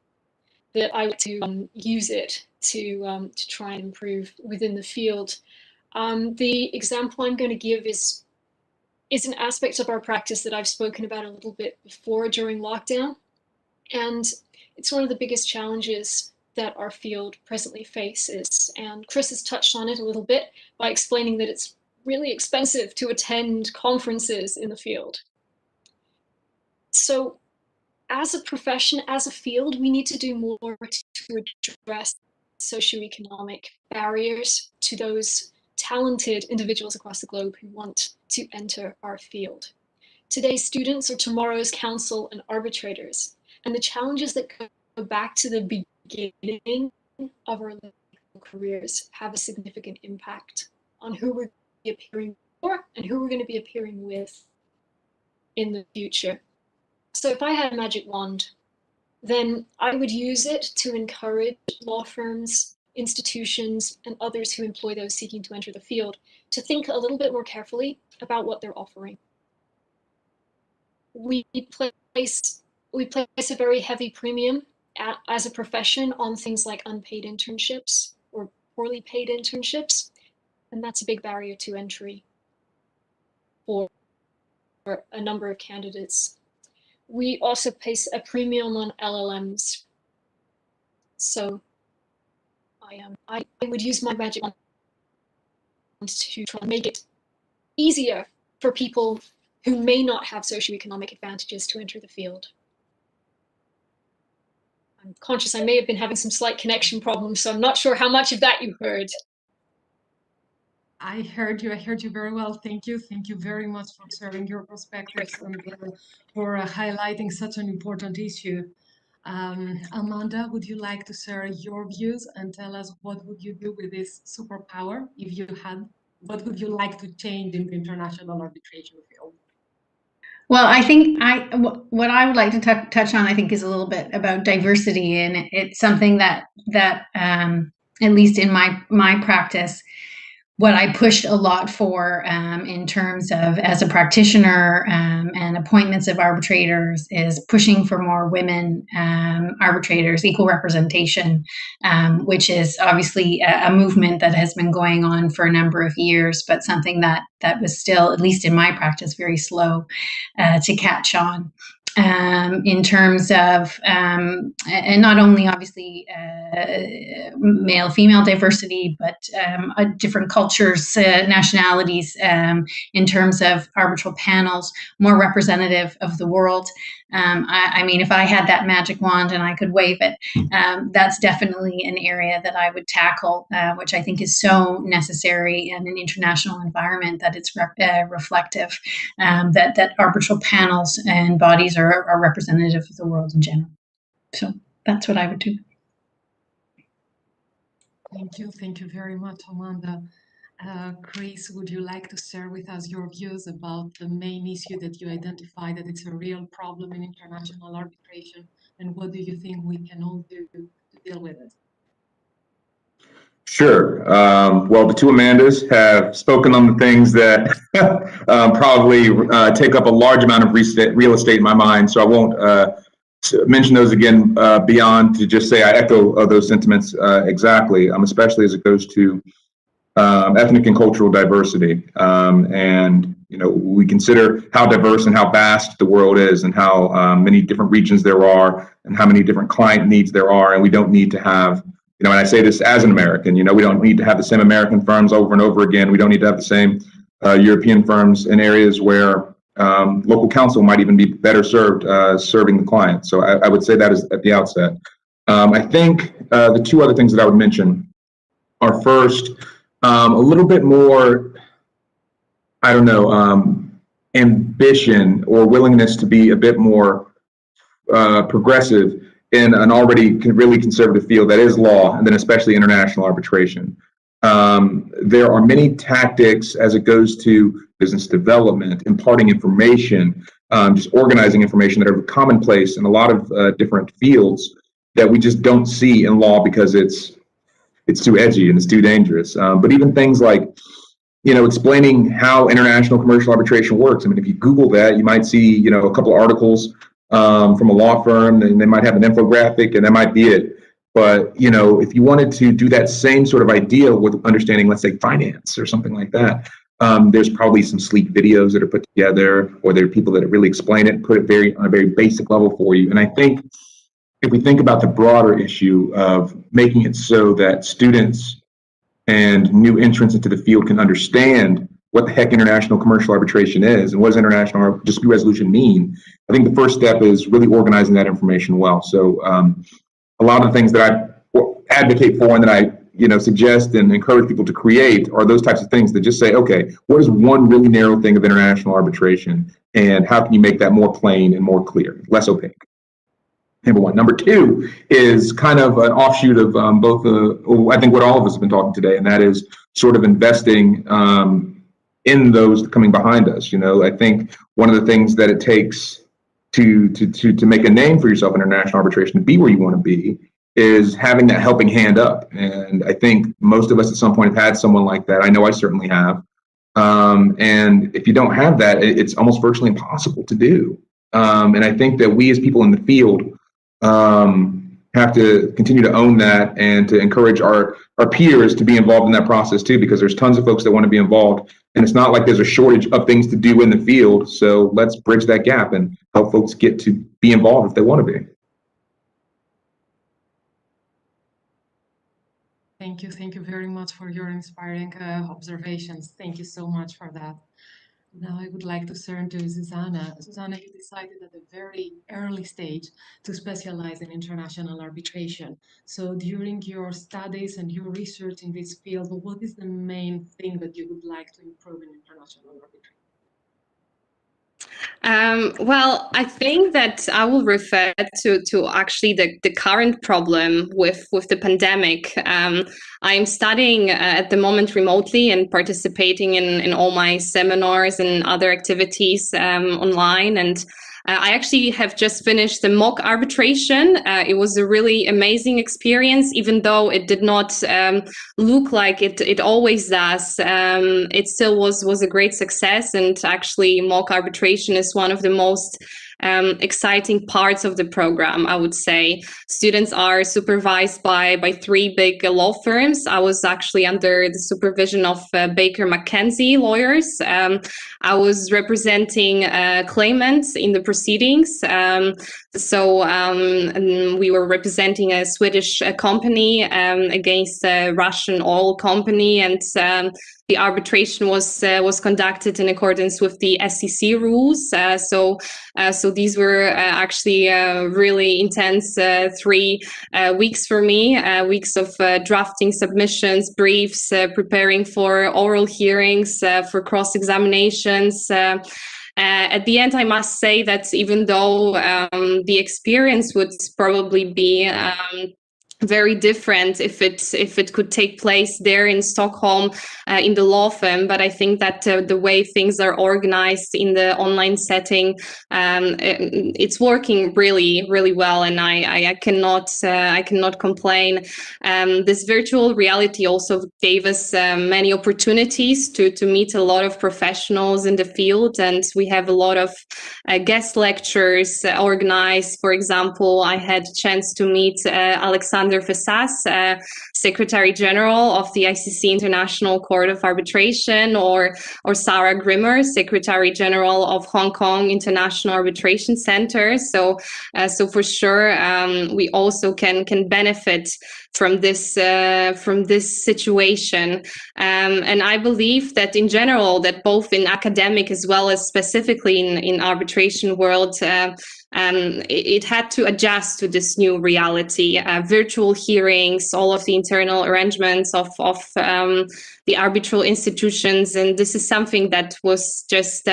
that I want to use it to try and improve within the field. The example I'm going to give is an aspect of our practice that I've spoken about a little bit before during lockdown, and it's one of the biggest challenges that our field presently faces. And Chris has touched on it a little bit by explaining that it's really expensive to attend conferences in the field. So as a profession, as a field, we need to do more to address socioeconomic barriers to those talented individuals across the globe who want to enter our field. Today's students are tomorrow's counsel and arbitrators, and the challenges that go back to the beginning of our legal careers have a significant impact on who we're going to be appearing for and who we're going to be appearing with in the future. So if I had a magic wand, then I would use it to encourage law firms, institutions, and others who employ those seeking to enter the field to think a little bit more carefully about what they're offering. We place a very heavy premium as a profession on things like unpaid internships or poorly paid internships, and that's a big barrier to entry for a number of candidates. We also place a premium on LLMs. So I would use my magic wand to try and make it easier for people who may not have socioeconomic advantages to enter the field. I'm conscious I may have been having some slight connection problems, so I'm not sure how much of that you heard. I heard you very well. Thank you very much for sharing your perspectives and for highlighting such an important issue. Amanda, would you like to share your views and tell us what would you do with this superpower if you had? What would you like to change in the international arbitration field? Well, I think what I would like to touch on, I think, is a little bit about diversity, and it's something that at least in my practice, what I pushed a lot for in terms of as a practitioner and appointments of arbitrators is pushing for more women arbitrators, equal representation, which is obviously a movement that has been going on for a number of years, but something that was still, at least in my practice, very slow to catch on. In terms of, and not only obviously male-female diversity, but different cultures, nationalities, in terms of arbitral panels, more representative of the world. I mean, if I had that magic wand and I could wave it, that's definitely an area that I would tackle, which I think is so necessary in an international environment that it's reflective, that arbitral panels and bodies are representative of the world in general. So that's what I would do. Thank you very much, Amanda. Chris, would you like to share with us your views about the main issue that you identify that it's a real problem in international arbitration, and what do you think we can all do to deal with it? Sure. Well, the two Amandas have spoken on the things that probably take up a large amount of real estate in my mind, so I won't mention those again beyond to just say I echo those sentiments exactly, especially as it goes to ethnic and cultural diversity. And, we consider how diverse and how vast the world is and how many different regions there are and how many different client needs there are. And we don't need to have, and I say this as an American, we don't need to have the same American firms over and over again. We don't need to have the same European firms in areas where local counsel might even be better served serving the client. So I would say that is at the outset. I think the two other things that I would mention are first, a little bit more, ambition or willingness to be a bit more progressive in an already really conservative field that is law, and then especially international arbitration. There are many tactics as it goes to business development, imparting information, just organizing information that are commonplace in a lot of different fields that we just don't see in law because it's too edgy and it's too dangerous. But even things like, explaining how international commercial arbitration works. I mean, if you Google that, you might see, a couple of articles from a law firm, and they might have an infographic, and that might be it. But, if you wanted to do that same sort of idea with understanding, let's say, finance or something like that, there's probably some sleek videos that are put together, or there are people that really explain it and put it on a very basic level for you. And I think if we think about the broader issue of making it so that students and new entrants into the field can understand what the heck international commercial arbitration is and what does international dispute resolution mean, I think the first step is really organizing that information well. So a lot of the things that I advocate for and that I suggest and encourage people to create are those types of things that just say, okay, what is one really narrow thing of international arbitration, and how can you make that more plain and more clear, less opaque? Number one. Number two is kind of an offshoot of both, I think what all of us have been talking today, and that is sort of investing in those coming behind us. I think one of the things that it takes to make a name for yourself in international arbitration, to be where you want to be, is having that helping hand up. And I think most of us at some point have had someone like that. I know I certainly have. And if you don't have that, it's almost virtually impossible to do. And I think that we as people in the field have to continue to own that and to encourage our peers to be involved in that process too, because there's tons of folks that want to be involved, and it's not like there's a shortage of things to do in the field. So let's bridge that gap and help folks get to be involved if they want to be. Thank you very much for your inspiring observations. Thank you so much for that. Now I would like to turn to Susanna. Susanna, you decided at a very early stage to specialize in international arbitration. So during your studies and your research in this field, what is the main thing that you would like to improve in international arbitration? Well, I think that I will refer to actually the current problem with the pandemic. I'm studying at the moment remotely and participating in all my seminars and other activities online. And I actually have just finished the mock arbitration. It was a really amazing experience, even though it did not look like it always does. It still was a great success. And actually, mock arbitration is one of the most exciting parts of the program, I would say. Students are supervised by three big law firms. I was actually under the supervision of Baker McKenzie lawyers. I was representing claimants in the proceedings. So we were representing a Swedish company against a Russian oil company, and the arbitration was conducted in accordance with the SEC rules. So these were actually really intense 3 weeks for me, weeks of drafting submissions, briefs, preparing for oral hearings, for cross-examinations. At the end, I must say that even though the experience would probably be very different if it could take place there in Stockholm in the law firm, but I think that the way things are organized in the online setting, it's working really, really well, and I cannot complain. This virtual reality also gave us many opportunities to meet a lot of professionals in the field, and we have a lot of guest lectures organized. For example, I had a chance to meet Alexander Fesas, Secretary General of the ICC International Court of Arbitration, or Sarah Grimmer, Secretary General of Hong Kong International Arbitration Center. So for sure, we also can benefit from this situation, and I believe that in general, that both in academic as well as specifically in arbitration world, it had to adjust to this new reality. Virtual hearings, all of the internal arrangements of the arbitral institutions, and this is something that was just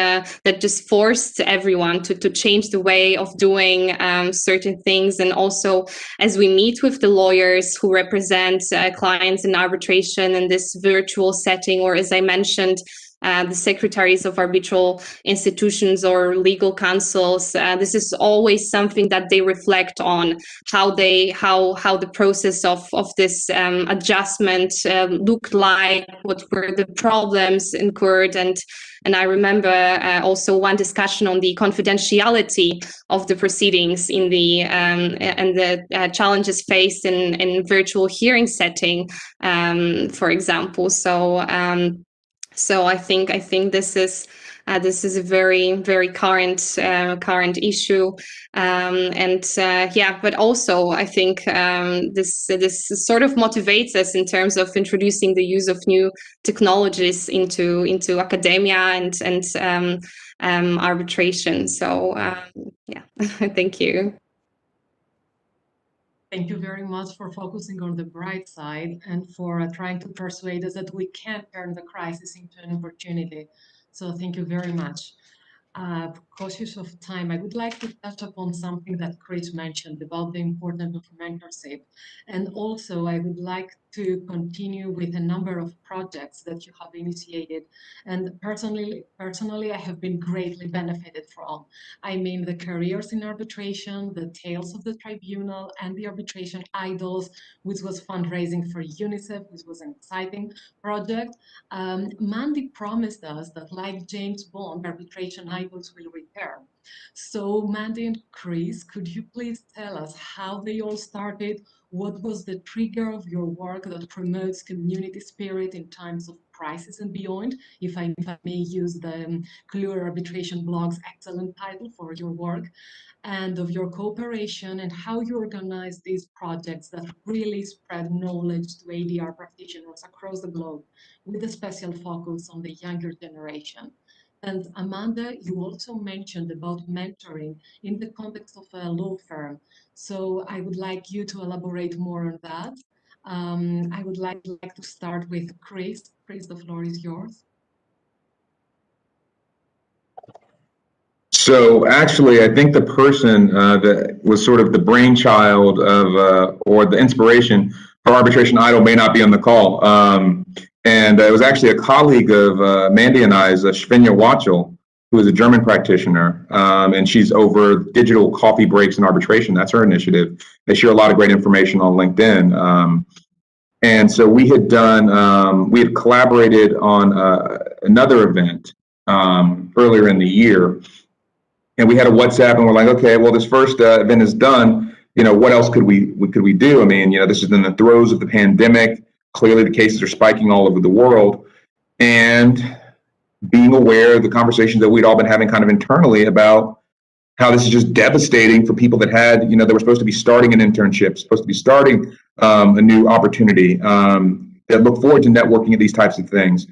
forced everyone to change the way of doing certain things. And also, as we meet with the lawyers who represent clients in arbitration in this virtual setting, or as I mentioned, the secretaries of arbitral institutions or legal councils, this is always something that they reflect on, how the process of this adjustment looked like, what were the problems incurred. And I remember also one discussion on the confidentiality of the proceedings in the and the challenges faced in virtual hearing setting, for example. So I think this is a very current issue, but also I think this sort of motivates us in terms of introducing the use of new technologies into academia and arbitration. So thank you. Thank you very much for focusing on the bright side and for trying to persuade us that we can turn the crisis into an opportunity. So thank you very much. Cautious of time, I would like to touch upon something that Chris mentioned about the importance of mentorship. And also, I would like to continue with a number of projects that you have initiated. And personally, I have been greatly benefited from. I mean, the careers in arbitration, the tales of the tribunal, and the arbitration idols, which was fundraising for UNICEF, which was an exciting project. Mandy promised us that, like James Bond, arbitration idols will return. So Mandy and Chris, could you please tell us how they all started? What was the trigger of your work that promotes community spirit in times of crisis and beyond? If I may use the Clue Arbitration blog's excellent title for your work, and of your cooperation and how you organize these projects that really spread knowledge to ADR practitioners across the globe, with a special focus on the younger generation. And Amanda, you also mentioned about mentoring in the context of a law firm. So I would like you to elaborate more on that. I would like to start with Chris. Chris, the floor is yours. So actually, I think the person that was sort of the brainchild of, or the inspiration for Arbitration Idol may not be on the call. And it was actually a colleague of Mandy and I's, Svenja Wachel, who is a German practitioner, and she's over digital coffee breaks in arbitration. That's her initiative. They share a lot of great information on LinkedIn. And so we had collaborated on another event earlier in the year. And we had a WhatsApp, and we're like, okay, well, this first event is done. What else could we do? I mean, this is in the throes of the pandemic. Clearly, the cases are spiking all over the world, and being aware of the conversations that we'd all been having kind of internally about how this is just devastating for people that had, they were supposed to be starting an internship, supposed to be starting a new opportunity, that look forward to networking at these types of things,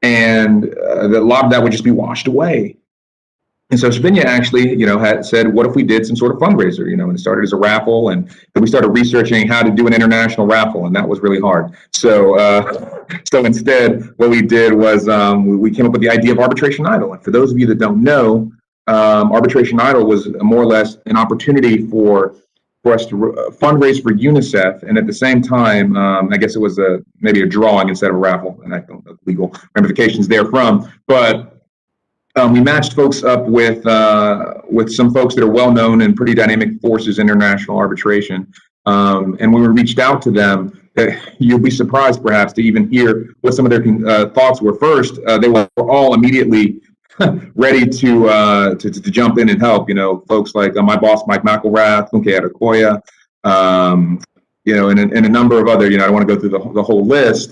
and that a lot of that would just be washed away. And so Svenja actually, had said, what if we did some sort of fundraiser, and it started as a raffle, and then we started researching how to do an international raffle, and that was really hard. So instead, what we did was we came up with the idea of Arbitration Idol. And for those of you that don't know, Arbitration Idol was more or less an opportunity for us to fundraise for UNICEF, and at the same time, I guess it was maybe a drawing instead of a raffle, and I don't know the legal ramifications therefrom, but we matched folks up with some folks that are well known and pretty dynamic forces in international arbitration. And when we reached out to them, you'll be surprised perhaps to even hear what some of their thoughts were. First, they were all immediately ready to jump in and help. Folks like my boss Mike McElrath, Funke Adekoya, and a number of other. I don't want to go through the whole list.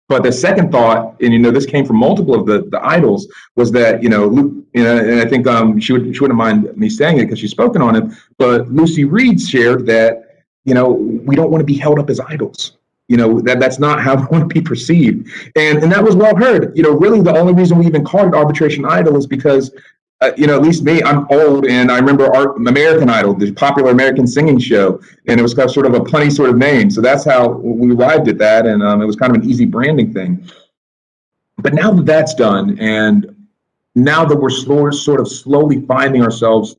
But the second thought, and this came from multiple of the idols, was that and I think she wouldn't mind me saying it because she's spoken on it. But Lucy Reed shared that we don't want to be held up as idols. That's not how we want to be perceived, and that was well heard. Really, the only reason we even called it Arbitration Idol is because at least me, I'm old, and I remember American Idol, the popular American singing show, and it was kind of sort of a punny sort of name. So that's how we arrived at that, and it was kind of an easy branding thing. But now that that's done, and now that we're sort of slowly finding ourselves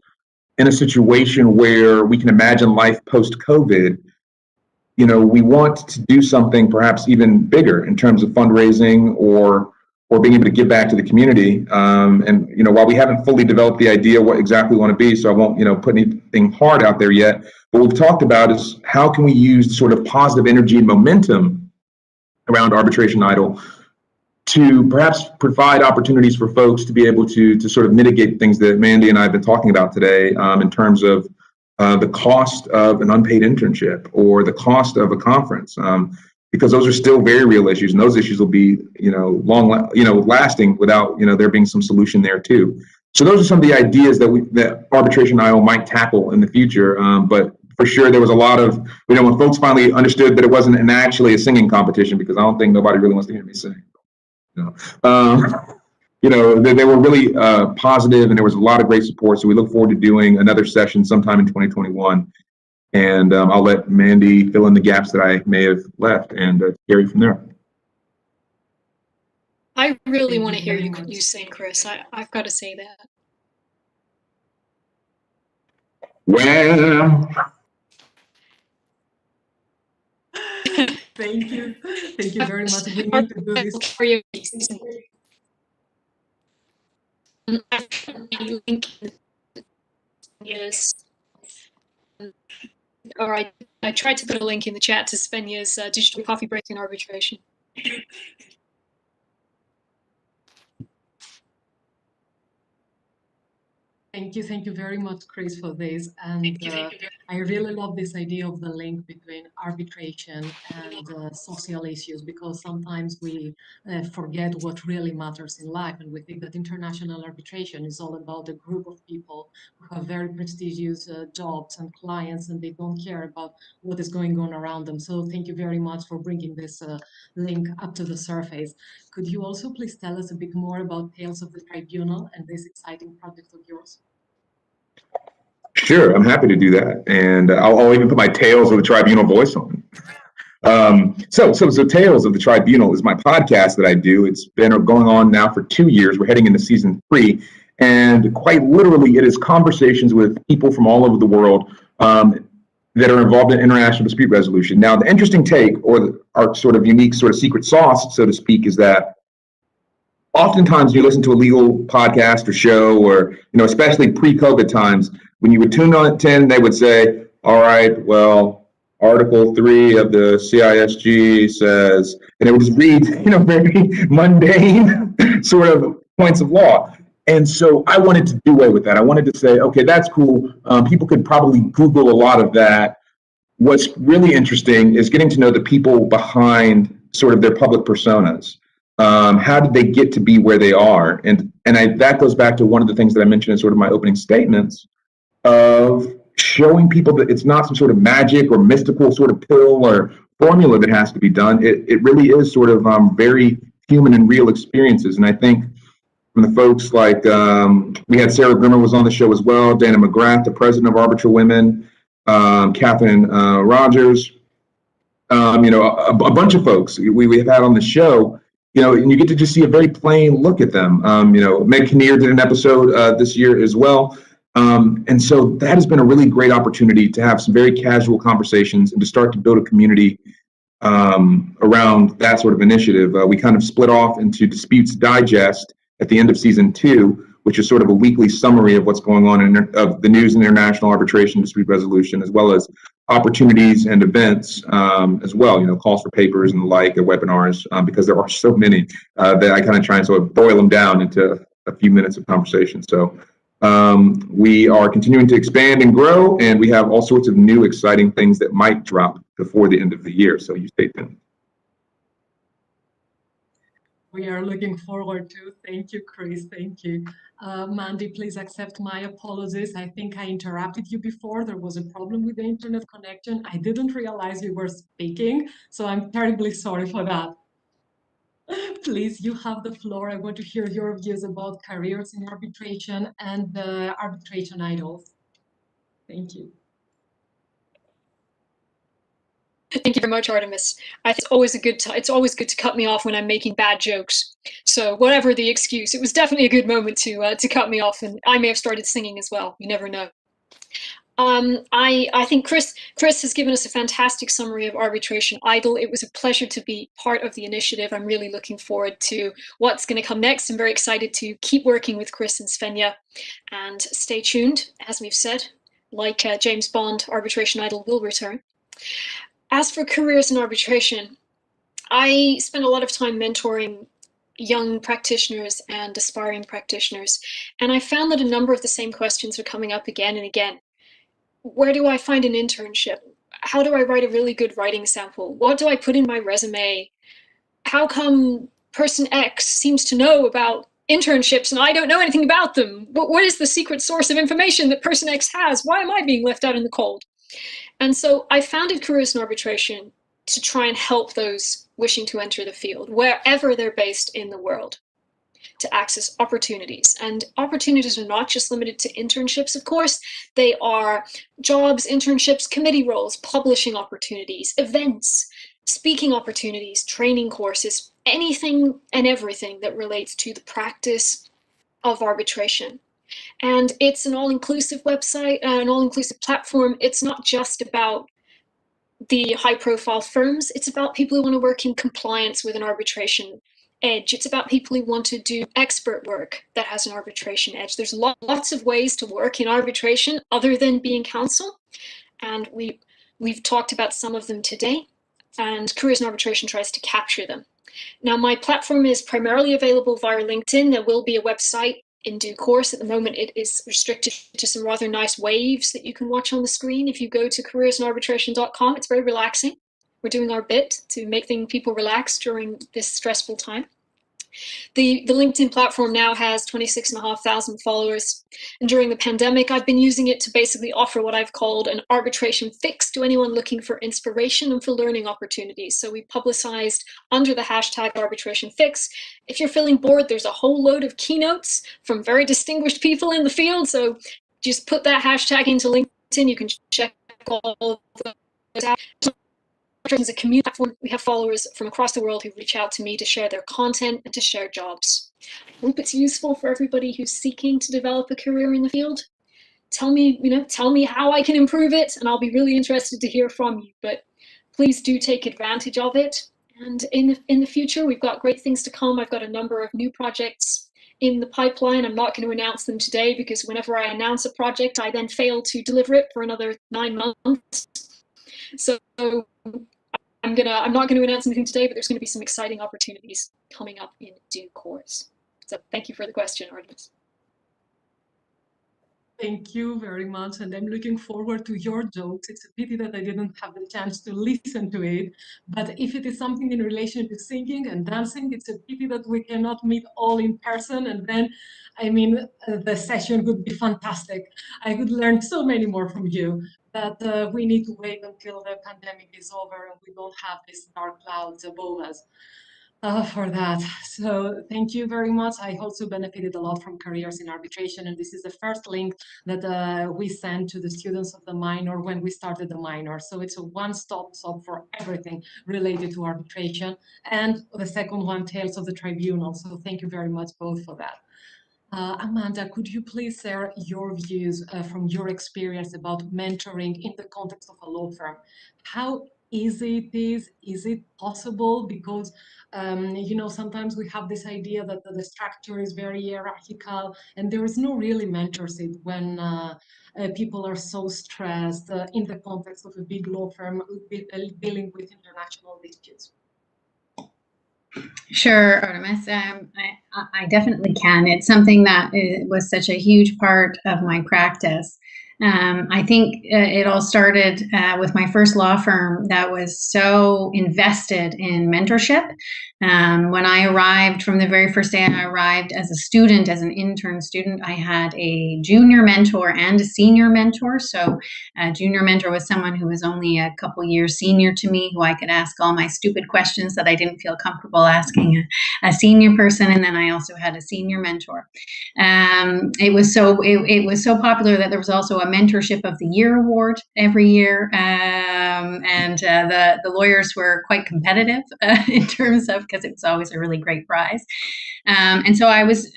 in a situation where we can imagine life post-COVID, we want to do something perhaps even bigger in terms of fundraising or being able to give back to the community. And while we haven't fully developed the idea what exactly we want to be, so I won't put anything hard out there yet. What we've talked about is how can we use sort of positive energy and momentum around Arbitration Idol to perhaps provide opportunities for folks to be able to sort of mitigate things that Mandy and I have been talking about today, in terms of the cost of an unpaid internship or the cost of a conference, because those are still very real issues, and those issues will be lasting without there being some solution there too. So those are some of the ideas that Arbitration Idol might tackle in the future. But for sure, there was a lot of when folks finally understood that it wasn't actually a singing competition, because I don't think nobody really wants to hear me sing. They were really positive, and there was a lot of great support. So we look forward to doing another session sometime in 2021. And I'll let Mandy fill in the gaps that I may have left and carry from there. I really want to hear you sing, Chris. I've got to say that. Well. Thank you very much. We need to do this. Yes. All right. I tried to put a link in the chat to Svenja's digital coffee break in arbitration. Thank you very much, Chris, for this. And I really love this idea of the link between arbitration and social issues, because sometimes we forget what really matters in life, and we think that international arbitration is all about a group of people who have very prestigious jobs and clients, and they don't care about what is going on around them. So thank you very much for bringing this link up to the surface. Could you also please tell us a bit more about Tales of the Tribunal and this exciting project of yours? Sure, I'm happy to do that, and I'll even put my Tales of the Tribunal voice on. So Tales of the Tribunal is my podcast that I do. It's been going on now for 2 years. We're heading into season 3, and quite literally, it is conversations with people from all over the world that are involved in international dispute resolution. Now, the interesting take, or our sort of unique sort of secret sauce, so to speak, is that oftentimes you listen to a legal podcast or show, or especially pre-COVID times, when you would tune on 10, they would say, all right, well, Article 3 of the CISG says, and it would just read, very mundane sort of points of law. And so I wanted to do away with that. I wanted to say, okay, that's cool. People could probably Google a lot of that. What's really interesting is getting to know the people behind sort of their public personas. How did they get to be where they are? And that goes back to one of the things that I mentioned in sort of my opening statements, of showing people that it's not some sort of magic or mystical sort of pill or formula that has to be done. It really is sort of very human and real experiences. And I think from the folks like, we had Sarah Grimmer was on the show as well, Dana McGrath, the president of Arbitral Women, Catherine Rogers, a bunch of folks we have had on the show, and you get to just see a very plain look at them. Meg Kinnear did an episode this year as well. And so that has been a really great opportunity to have some very casual conversations and to start to build a community around that sort of initiative. We kind of split off into Disputes Digest at the end of season 2, which is sort of a weekly summary of what's going on of the news in international arbitration, dispute resolution, as well as opportunities and events as well, calls for papers and the like, webinars, because there are so many that I kind of try and sort of boil them down into a few minutes of conversation. So we are continuing to expand and grow, and we have all sorts of new exciting things that might drop before the end of the year. So you stay tuned. We are looking forward to. Thank you, Chris. Thank you. Mandy, please accept my apologies. I think I interrupted you before. There was a problem with the internet connection. I didn't realize you were speaking, so I'm terribly sorry for that. please, you have the floor. I want to hear your views about careers in arbitration and arbitration idols. Thank you. Thank you very much, Artemis. I think it's always good to cut me off when I'm making bad jokes. So whatever the excuse, it was definitely a good moment to cut me off, and I may have started singing as well. You never know. I think Chris has given us a fantastic summary of Arbitration Idol. It was a pleasure to be part of the initiative. I'm really looking forward to what's going to come next. I'm very excited to keep working with Chris and Svenja, and stay tuned. As we've said, like James Bond, Arbitration Idol will return. As for careers in arbitration, I spend a lot of time mentoring young practitioners and aspiring practitioners, and I found that a number of the same questions are coming up again and again. Where do I find an internship? How do I write a really good writing sample? What do I put in my resume? How come person X seems to know about internships and I don't know anything about them? What is the secret source of information that person X has? Why am I being left out in the cold? And so I founded Careers in Arbitration to try and help those wishing to enter the field, wherever they're based in the world, to access opportunities. And opportunities are not just limited to internships, of course. They are jobs, internships, committee roles, publishing opportunities, events, speaking opportunities, training courses, anything and everything that relates to the practice of arbitration. And it's an all-inclusive website, an all-inclusive platform. It's not just about the high-profile firms. It's about people who want to work in compliance with an arbitration edge. It's about people who want to do expert work that has an arbitration edge. There's lots of ways to work in arbitration other than being counsel, and we've talked about some of them today, and Careers in Arbitration tries to capture them. Now, my platform is primarily available via LinkedIn. There will be a website in due course. At the moment, it is restricted to some rather nice waves that you can watch on the screen. If you go to careersinarbitration.com, it's very relaxing. We're doing our bit to make people relax during this stressful time. The LinkedIn platform now has 26,500 followers. And during the pandemic, I've been using it to basically offer what I've called an arbitration fix to anyone looking for inspiration and for learning opportunities. So we publicized under the hashtag arbitration fix. If you're feeling bored, there's a whole load of keynotes from very distinguished people in the field. So just put that hashtag into LinkedIn. You can check all those out. Is a community platform. We have followers from across the world who reach out to me to share their content and to share jobs. I hope it's useful for everybody who's seeking to develop a career in the field. Tell me how I can improve it, and I'll be really interested to hear from you. But please do take advantage of it. And in the future, we've got great things to come. I've got a number of new projects in the pipeline. I'm not going to announce them today because whenever I announce a project, I then fail to deliver it for another 9 months. So I'm not going to announce anything today, but there's going to be some exciting opportunities coming up in due course. So thank you for the question, Artemis. Thank you very much, and I'm looking forward to your jokes. It's a pity that I didn't have the chance to listen to it, but if it is something in relation to singing and dancing, it's a pity that we cannot meet all in person, and then, the session would be fantastic. I could learn so many more from you, but we need to wait until the pandemic is over and we don't have these dark clouds above us. For that. So thank you very much. I also benefited a lot from Careers in Arbitration, and this is the first link that we sent to the students of the minor when we started the minor. So it's a one-stop shop for everything related to arbitration. And the second one, Tales of the Tribunal. So thank you very much both for that. Amanda, could you please share your views from your experience about mentoring in the context of a law firm? How easy it is? Is it possible? Because, sometimes we have this idea that the structure is very hierarchical and there is no really mentorship when people are so stressed in the context of a big law firm dealing with international disputes. Sure, Artemis. I definitely can. It's something that was such a huge part of my practice. I think it all started with my first law firm that was so invested in mentorship. When I arrived, from the very first day I arrived as a student, as an intern student, I had a junior mentor and a senior mentor. So a junior mentor was someone who was only a couple years senior to me, who I could ask all my stupid questions that I didn't feel comfortable asking a senior person. And then I also had a senior mentor. It was so popular that there was also a Mentorship of the Year award every year, and the lawyers were quite competitive in terms of, because it was always a really great prize. And so I was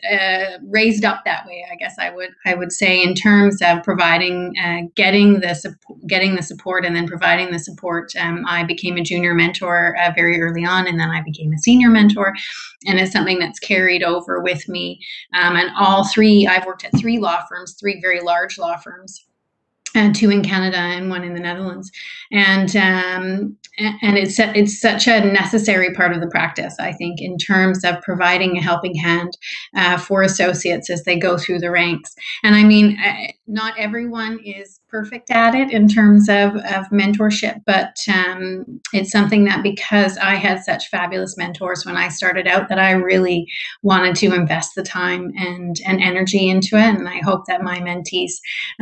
raised up that way, I guess I would say, in terms of providing, getting the support, and then providing the support. I became a junior mentor very early on, and then I became a senior mentor, and it's something that's carried over with me. And I've worked at 3 law firms, 3 very large law firms, and 2 in Canada and 1 in the Netherlands. And it's such a necessary part of the practice, I think, in terms of providing a helping hand for associates as they go through the ranks. And I mean, not everyone is perfect at it in terms of mentorship, but it's something that, because I had such fabulous mentors when I started out, that I really wanted to invest the time and energy into it. And I hope that my mentees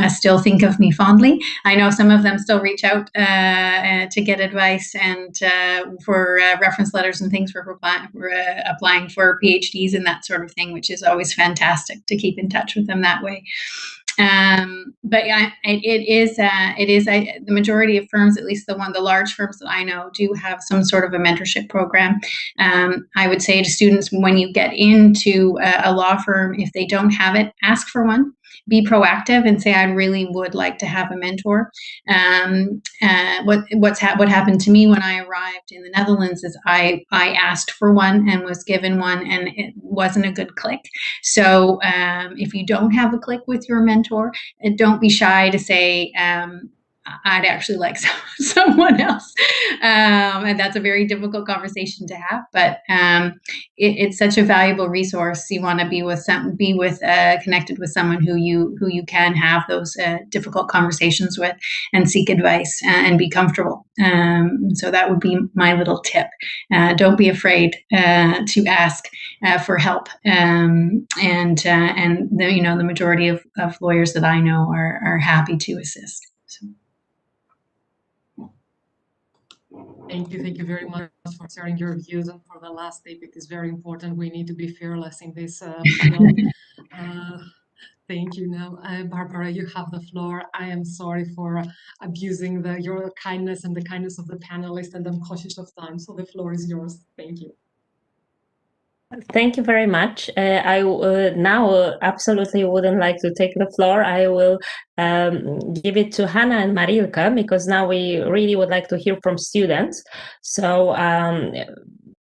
still think of me fondly. I know some of them still reach out to get advice and for reference letters and things for applying for PhDs and that sort of thing, which is always fantastic to keep in touch with them that way. But yeah, the majority of firms, at least the large firms that I know, do have some sort of a mentorship program. I would say to students, when you get into a law firm, if they don't have it, ask for one. Be proactive and say, I really would like to have a mentor. What happened to me when I arrived in the Netherlands is I asked for one and was given one, and it wasn't a good click. So if you don't have a click with your mentor, don't be shy to say, I'd actually like someone else. And that's a very difficult conversation to have, but it's such a valuable resource. You want to be connected with someone who you can have those difficult conversations with and seek advice and be comfortable. So that would be my little tip. Don't be afraid to ask for help. And the majority of lawyers that I know are happy to assist. So. Thank you very much for sharing your views, and for the last tip. It is very important. We need to be fearless in this field. Thank you. Now, Barbara, you have the floor. I am sorry for abusing your kindness and the kindness of the panelists, and I'm cautious of time, so the floor is yours. Thank you. Thank you very much. I now absolutely wouldn't like to take the floor. I will give it to Hannah and Marilka, because now we really would like to hear from students. So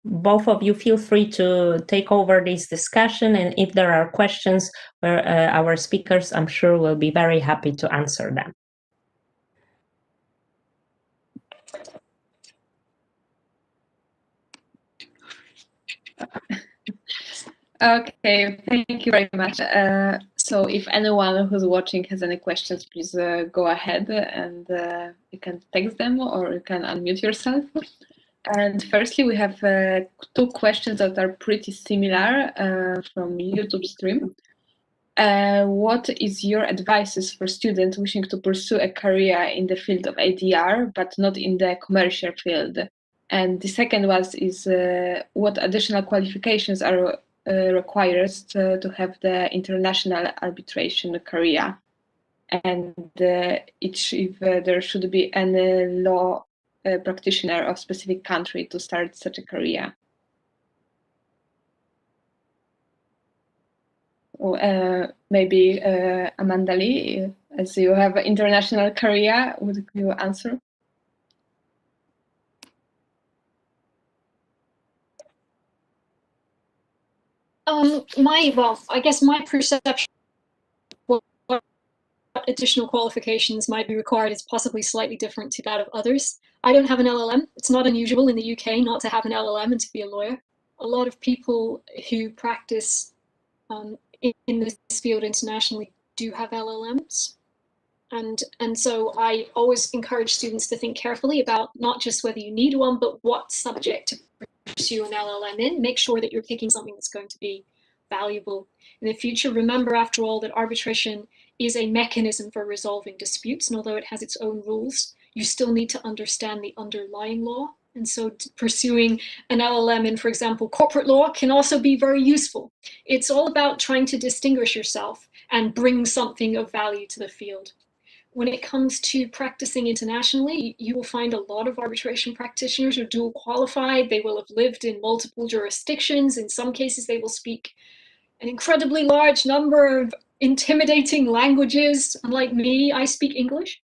both of you feel free to take over this discussion, and if there are questions, our speakers, I'm sure, will be very happy to answer them. Okay, thank you very much. So if anyone who's watching has any questions, please go ahead and you can text them or you can unmute yourself. And firstly, we have 2 questions that are pretty similar from YouTube stream. What is your advice for students wishing to pursue a career in the field of ADR, but not in the commercial field? And the second is what additional qualifications are required to have the international arbitration career, and if there should be any law practitioner of specific country to start such a career. Maybe Amanda Lee, as you have an international career, would you answer? I guess my perception of what additional qualifications might be required is possibly slightly different to that of others. I don't have an LLM. It's not unusual in the UK not to have an LLM and to be a lawyer. A lot of people who practice in this field internationally do have LLMs. And so I always encourage students to think carefully about not just whether you need one, but what subject to pursue an LLM in. Make sure that you're picking something that's going to be valuable in the future. Remember, after all, that arbitration is a mechanism for resolving disputes, and although it has its own rules, you still need to understand the underlying law. And so pursuing an LLM in, for example, corporate law can also be very useful. It's all about trying to distinguish yourself and bring something of value to the field. When it comes to practicing internationally, you will find a lot of arbitration practitioners are dual qualified. They will have lived in multiple jurisdictions. In some cases, they will speak an incredibly large number of intimidating languages. Unlike me, I speak English,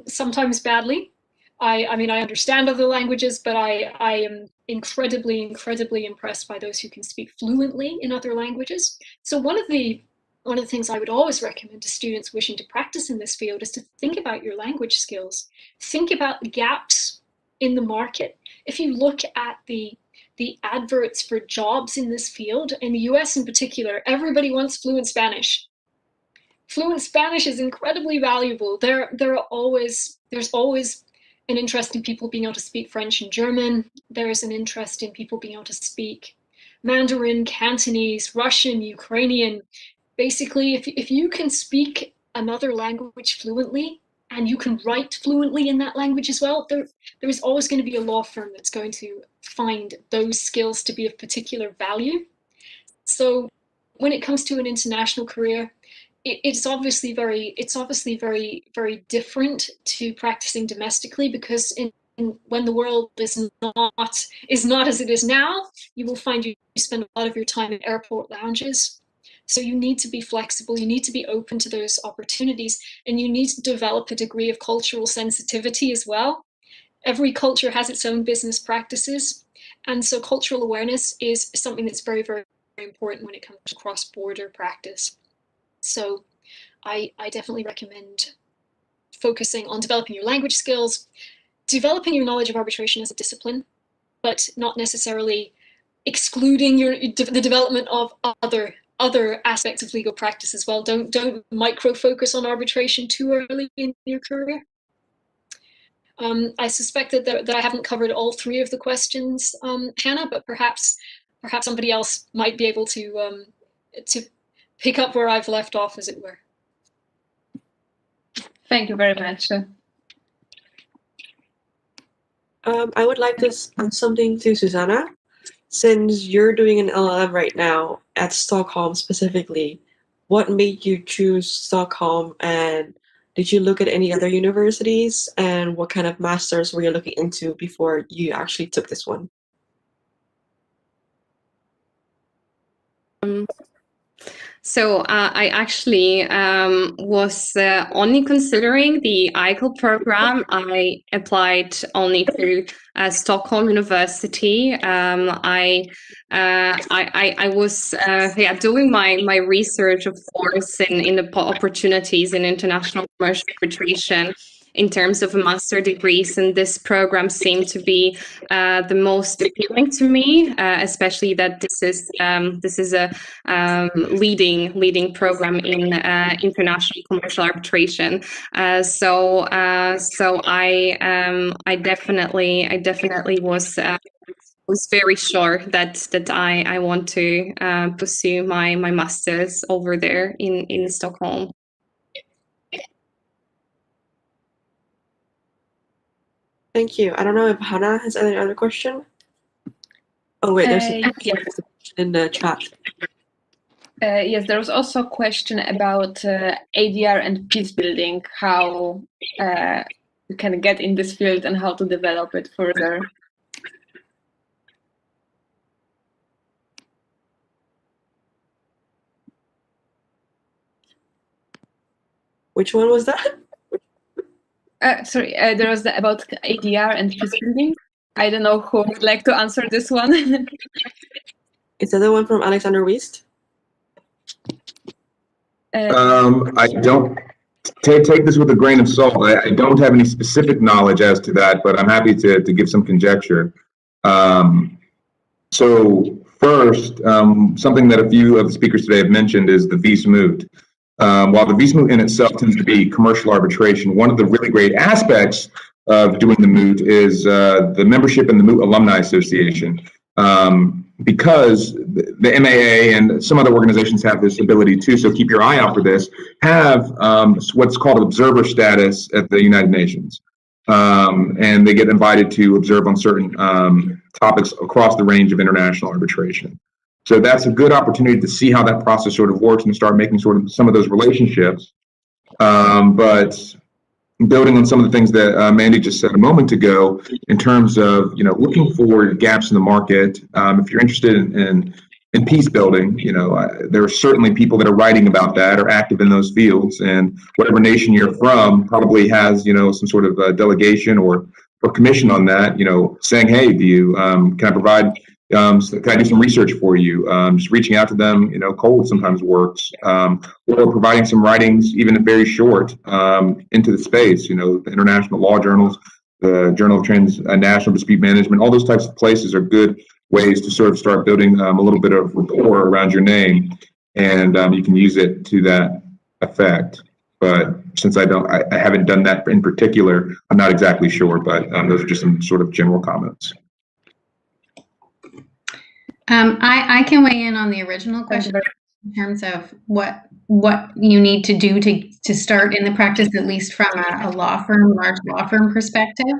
sometimes badly. I mean, I understand other languages, but I am incredibly impressed by those who can speak fluently in other languages. So one of the things I would always recommend to students wishing to practice in this field is to think about your language skills. Think about the gaps in the market. If you look at the adverts for jobs in this field, in the US in particular, everybody wants fluent Spanish. Fluent Spanish is incredibly valuable. There's always an interest in people being able to speak French and German. There's an interest in people being able to speak Mandarin, Cantonese, Russian, Ukrainian. Basically, if you can speak another language fluently and you can write fluently in that language as well, there is always going to be a law firm that's going to find those skills to be of particular value. So when it comes to an international career, it's obviously very different to practicing domestically, because when the world is not as it is now, you will find you spend a lot of your time in airport lounges. So you need to be flexible, you need to be open to those opportunities, and you need to develop a degree of cultural sensitivity as well. Every culture has its own business practices, and so cultural awareness is something that's very important when it comes to cross-border practice. So I definitely recommend focusing on developing your language skills, developing your knowledge of arbitration as a discipline, but not necessarily excluding the development of other aspects of legal practice as well. Don't micro-focus on arbitration too early in your career. I suspect that I haven't covered all three of the questions, Hannah, but perhaps somebody else might be able to pick up where I've left off, as it were. Thank you very much. I would like to add something to Susanna. Since you're doing an LLM right now at Stockholm specifically, what made you choose Stockholm, and did you look at any other universities, and what kind of masters were you looking into before you actually took this one? So I actually was only considering the ICL program. I applied only to Stockholm University. I was doing my research, of course, in the opportunities in international commercial arbitration in terms of master degrees, and this program seemed to be the most appealing to me, especially that this is a leading program in international commercial arbitration. So I definitely was very sure that I want to pursue my masters over there in Stockholm. Thank you. I don't know if Hannah has any other question. Oh wait, there's a question in the chat. Yes, there was also a question about ADR and peace building, how you can get in this field and how to develop it further. Which one was that? Sorry, there was about ADR and peace building. I don't know who would like to answer this one. Is that the one from Alexander Wiest? I don't take this with a grain of salt. I don't have any specific knowledge as to that, but I'm happy to give some conjecture. So first, something that a few of the speakers today have mentioned is the vis moved. While the visa moot in itself tends to be commercial arbitration, one of the really great aspects of doing the moot is the membership in the Moot Alumni Association. Because the MAA and some other organizations have this ability too, so keep your eye out for this, have what's called observer status at the United Nations. And they get invited to observe on certain topics across the range of international arbitration. So that's a good opportunity to see how that process sort of works and start making sort of some of those relationships. But building on some of the things that Mandy just said a moment ago, in terms of looking for gaps in the market. If you're interested in peace building, there are certainly people that are writing about that or active in those fields, and whatever nation you're from probably has some sort of delegation or commission on that. Saying, hey, do you can I provide? Can I do some research for you? Just reaching out to them, cold sometimes works, or providing some writings, even if very short, into the space. The international law journals, the Journal of Transnational Dispute Management, all those types of places are good ways to sort of start building a little bit of rapport around your name, and you can use it to that effect. But since I haven't done that in particular, I'm not exactly sure. But those are just some sort of general comments. I can weigh in on the original question in terms of what you need to do to start in the practice, at least from a large law firm perspective,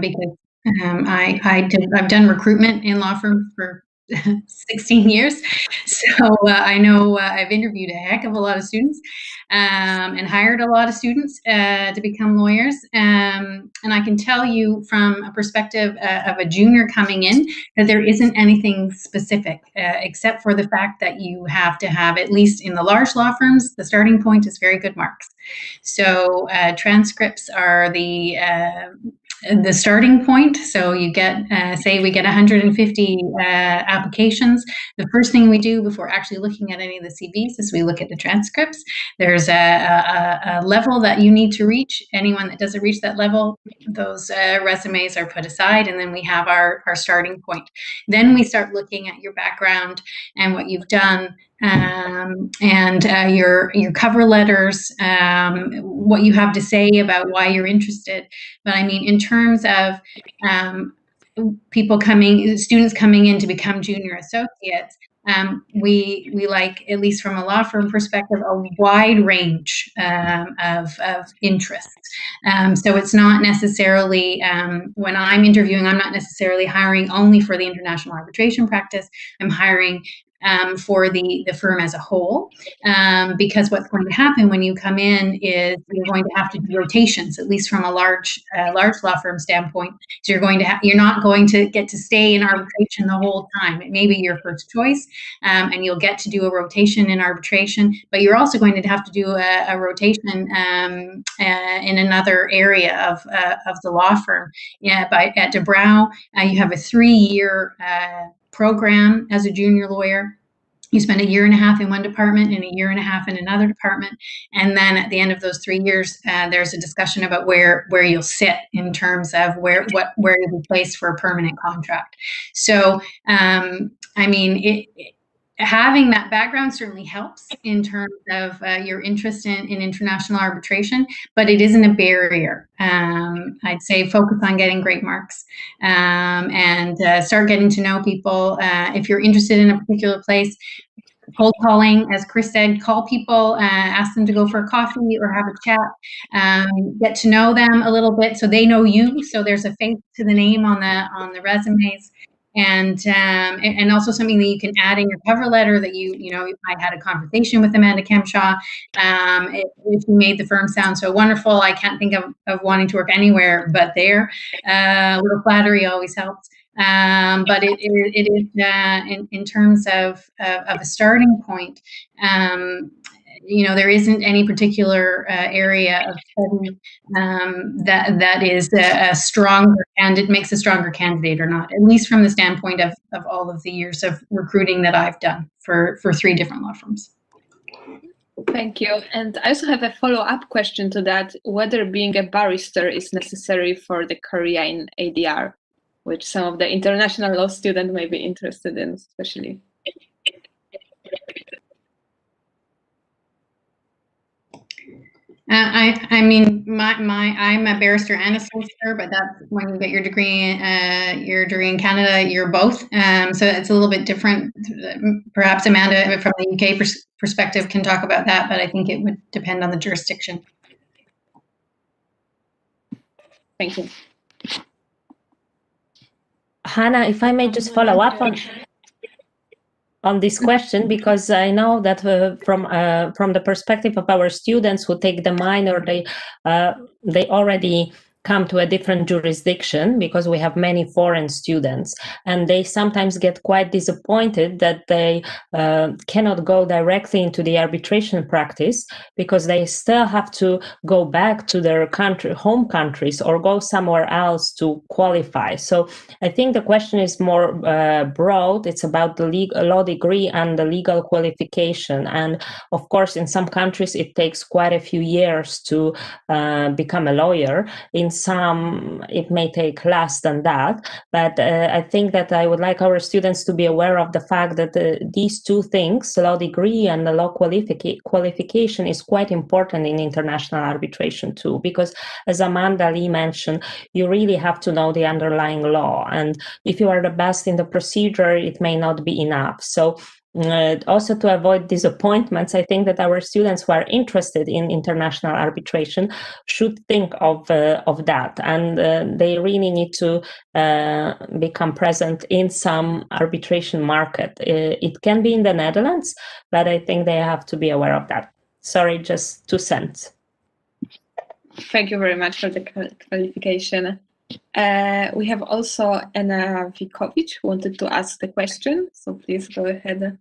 because I've done recruitment in law firms for 16 years. So I know I've interviewed a heck of a lot of students and hired a lot of students to become lawyers. And I can tell you from a perspective of a junior coming in that there isn't anything specific except for the fact that you have to have, at least in the large law firms, the starting point is very good marks. So transcripts are the starting point. So you get, say we get 150 applications. The first thing we do before actually looking at any of the CVs is we look at the transcripts. There's a level that you need to reach. Anyone that doesn't reach that level, those resumes are put aside, and then we have our starting point. Then we start looking at your background and what you've done, and your cover letters, what you have to say about why you're interested. But I mean, in terms of students coming in to become junior associates, we like, at least from a law firm perspective, a wide range of interests. So it's not necessarily, when I'm interviewing, I'm not necessarily hiring only for the international arbitration practice. I'm hiring for the firm as a whole, because what's going to happen when you come in is you're going to have to do rotations, at least from a large law firm standpoint. So you're not going to get to stay in arbitration the whole time. It may be your first choice, and you'll get to do a rotation in arbitration, but you're also going to have to do a rotation in another area of the law firm. Yeah, at De Brouw, you have a 3-year program as a junior lawyer. You spend 1.5 years in one department and 1.5 years in another department, and then at the end of those 3 years, there's a discussion about where you'll sit in terms of where you'll be placed for a permanent contract. So, I mean, having that background certainly helps in terms of your interest in international arbitration, but it isn't a barrier. I'd say focus on getting great marks, and start getting to know people. If you're interested in a particular place, cold calling, as Chris said, call people, ask them to go for a coffee or have a chat, get to know them a little bit so they know you. So there's a face to the name on the resumes. And also something that you can add in your cover letter that I had a conversation with Amanda Kemshaw. If you made the firm sound so wonderful, I can't think of wanting to work anywhere but there. A little flattery always helps. But it is in terms of a starting point. There isn't any particular area of study that is a stronger, and it makes a stronger candidate or not, at least from the standpoint of all of the years of recruiting that I've done for 3 different law firms. Thank you. And I also have a follow-up question to that, whether being a barrister is necessary for the career in ADR, which some of the international law students may be interested in, especially. I mean, I'm a barrister and a solicitor, but that's when you get your degree in Canada, you're both. So it's a little bit different. Perhaps Amanda, from the UK perspective, can talk about that, but I think it would depend on the jurisdiction. Thank you. Hannah, if I may just follow up on this question, because I know that from the perspective of our students who take the minor, they already come to a different jurisdiction because we have many foreign students, and they sometimes get quite disappointed that they cannot go directly into the arbitration practice because they still have to go back to their home countries or go somewhere else to qualify. So I think the question is more broad. It's about the law degree and the legal qualification. And of course, in some countries, it takes quite a few years to become a lawyer. In some, it may take less than that. But I think that I would like our students to be aware of the fact that these two things, law degree and the law qualification, is quite important in international arbitration too. Because as Amanda Lee mentioned, you really have to know the underlying law. And if you are the best in the procedure, it may not be enough. So also to avoid disappointments, I think that our students who are interested in international arbitration should think of that, and they really need to become present in some arbitration market. It can be in the Netherlands, but I think they have to be aware of that. Sorry, just 2 cents. Thank you very much for the clarification. We have also Anna Vikovic who wanted to ask the question, so please go ahead.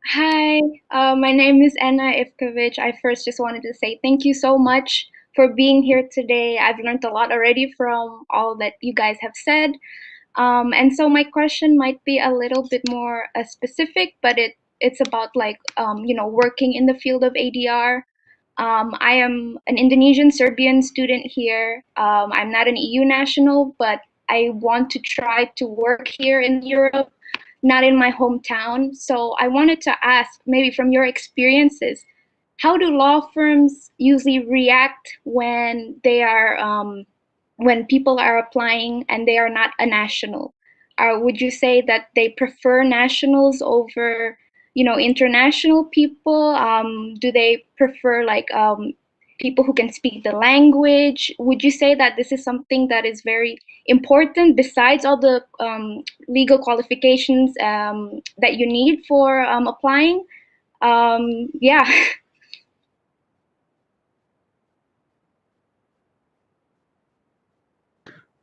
Hi, my name is Anna Ivkovic. I first just wanted to say thank you so much for being here today. I've learned a lot already from all that you guys have said. And so my question might be a little bit more specific, but it's about like, working in the field of ADR. I am an Indonesian Serbian student here. I'm not an EU national, but I want to try to work here in Europe, not in my hometown. So I wanted to ask, maybe from your experiences, how do law firms usually react when they are, when people are applying and they are not a national? Would you say that they prefer nationals over, international people? Do they prefer like people who can speak the language? Would you say that this is something that is very important besides all the legal qualifications that you need for applying? Yeah.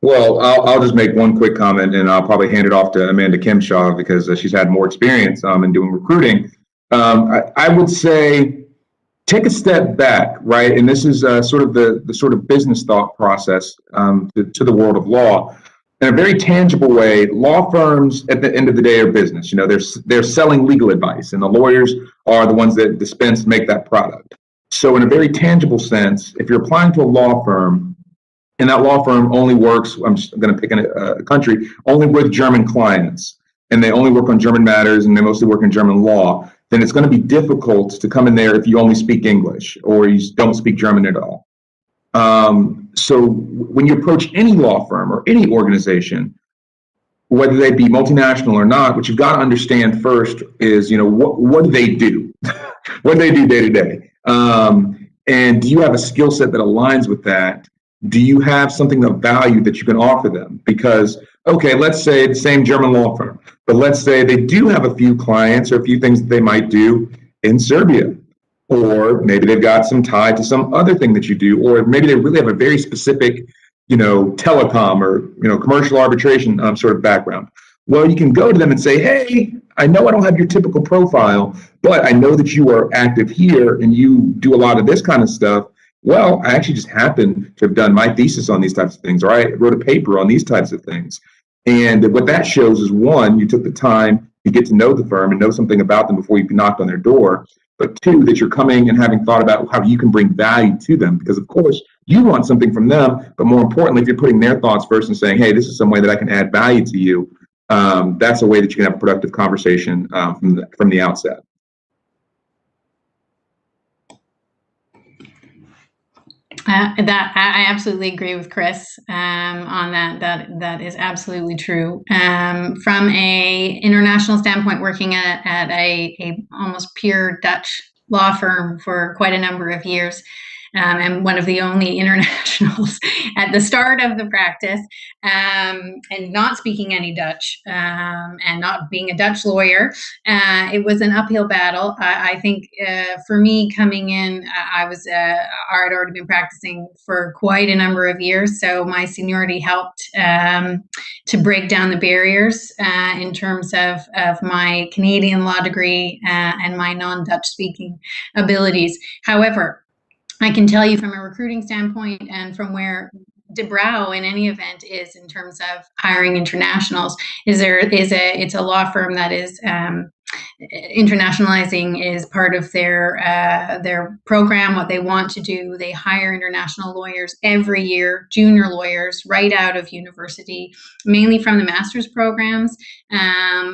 Well, I'll just make one quick comment, and I'll probably hand it off to Amanda Kimshaw because she's had more experience in doing recruiting. I would say take a step back, right? And this is sort of the sort of business thought process to the world of law. In a very tangible way, law firms at the end of the day are business. They're selling legal advice, and the lawyers are the ones that dispense, make that product. So in a very tangible sense, if you're applying to a law firm, and that law firm only works, I'm just going to pick a country, only with German clients, and they only work on German matters, and they mostly work in German law, then it's going to be difficult to come in there if you only speak English or you don't speak German at all. So when you approach any law firm or any organization, whether they be multinational or not, what you've got to understand first is, what do they do? What do they do day to day? And do you have a skill set that aligns with that? Do you have something of value that you can offer them? Because, okay, let's say the same German law firm, but let's say they do have a few clients or a few things that they might do in Serbia, or maybe they've got some tie to some other thing that you do, or maybe they really have a very specific, telecom or, commercial arbitration sort of background. Well, you can go to them and say, hey, I know I don't have your typical profile, but I know that you are active here and you do a lot of this kind of stuff. Well, I actually just happen to have done my thesis on these types of things, or I wrote a paper on these types of things. And what that shows is, one, you took the time to get to know the firm and know something about them before you knocked on their door. But two, that you're coming and having thought about how you can bring value to them. Because, of course, you want something from them. But more importantly, if you're putting their thoughts first and saying, hey, this is some way that I can add value to you, that's a way that you can have a productive conversation from the outset. That I absolutely agree with Chris on that. That is absolutely true. From a international standpoint, working at a almost pure Dutch law firm for quite a number of years, and one of the only internationals at the start of the practice, and not speaking any Dutch, and not being a Dutch lawyer, it was an uphill battle. I think for me coming in, I had already been practicing for quite a number of years, so my seniority helped to break down the barriers in terms of my Canadian law degree and my non-Dutch speaking abilities. However, I can tell you from a recruiting standpoint and from where De Brouw in any event is in terms of hiring internationals, it's a law firm that is internationalizing is part of their program. What they want to do, they hire international lawyers every year, junior lawyers right out of university, mainly from the master's programs,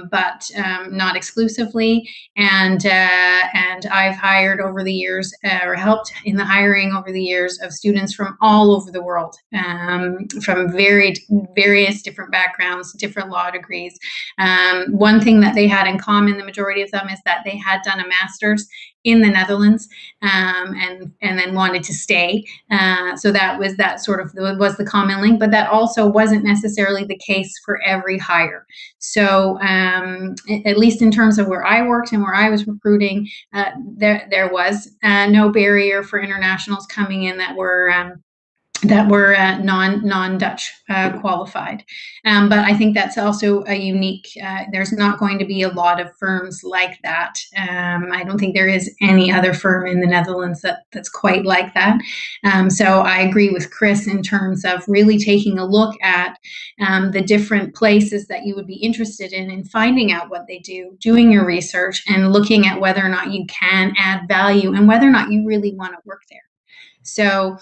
but not exclusively. And I've hired over the years, or helped in the hiring over the years of students from all over the world, from various different backgrounds, different law degrees. One thing that they had in common, the majority of them, is that they had done a master's in the Netherlands, and then wanted to stay. So that was the common link, but that also wasn't necessarily the case for every hire. So at least in terms of where I worked and where I was recruiting, there was no barrier for internationals coming in that were non-Dutch qualified. But I think that's also a unique, there's not going to be a lot of firms like that. I don't think there is any other firm in the Netherlands that's quite like that. So I agree with Chris in terms of really taking a look at the different places that you would be interested in and finding out what they do, doing your research and looking at whether or not you can add value and whether or not you really want to work there. So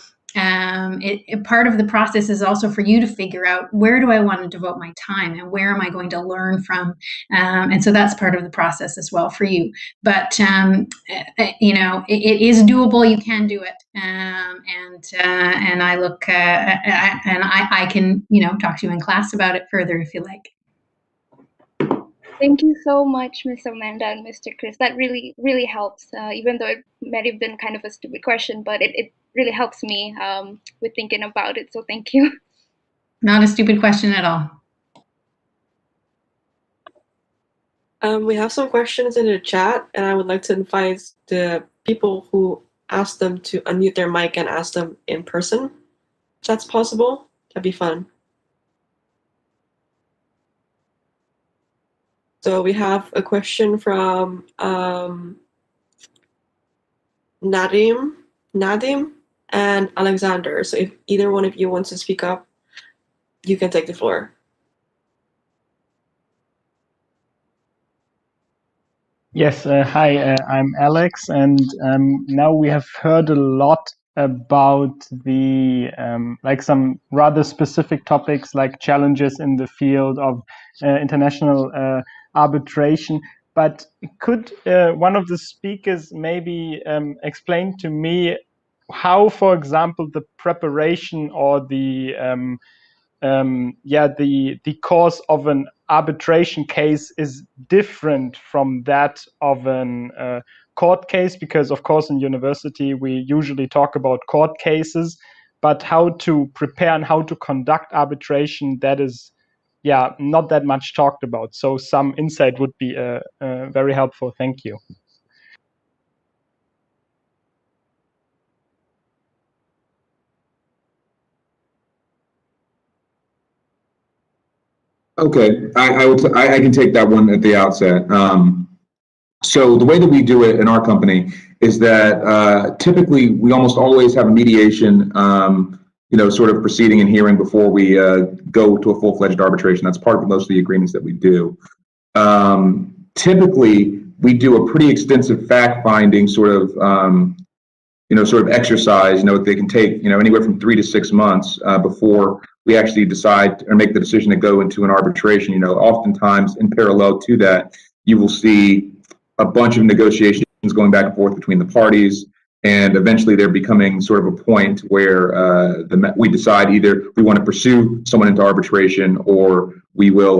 part of the process is also for you to figure out, where do I want to devote my time and where am I going to learn from? And so that's part of the process as well for you. But, it is doable. You can do it. And I look, and I can, talk to you in class about it further if you like. Thank you so much, Ms. Amanda and Mr. Chris. That really, really helps, even though it might have been kind of a stupid question, but it really helps me with thinking about it. So thank you. Not a stupid question at all. We have some questions in the chat, and I would like to invite the people who asked them to unmute their mic and ask them in person. If that's possible, that'd be fun. So we have a question from Nadim and Alexander. So if either one of you wants to speak up, you can take the floor. Yes, hi, I'm Alex, and now we have heard a lot about the like some rather specific topics like challenges in the field of international arbitration. But could one of the speakers maybe explain to me how, for example, the preparation or the course of an arbitration case is different from that of an court case? Because of course in university we usually talk about court cases, but how to prepare and how to conduct arbitration, that is not that much talked about. So some insight would be very helpful. Thank you. Okay, I can take that one at the outset. So the way that we do it in our company is that typically we almost always have a mediation, sort of proceeding and hearing before we go to a full-fledged arbitration. That's part of most of the agreements that we do. Typically, we do a pretty extensive fact-finding sort of exercise. They can take anywhere from 3 to 6 months before we actually decide or make the decision to go into an arbitration. Oftentimes in parallel to that, you will see a bunch of negotiations going back and forth between the parties, And eventually they're becoming sort of a point where we decide either we want to pursue someone into arbitration, or we will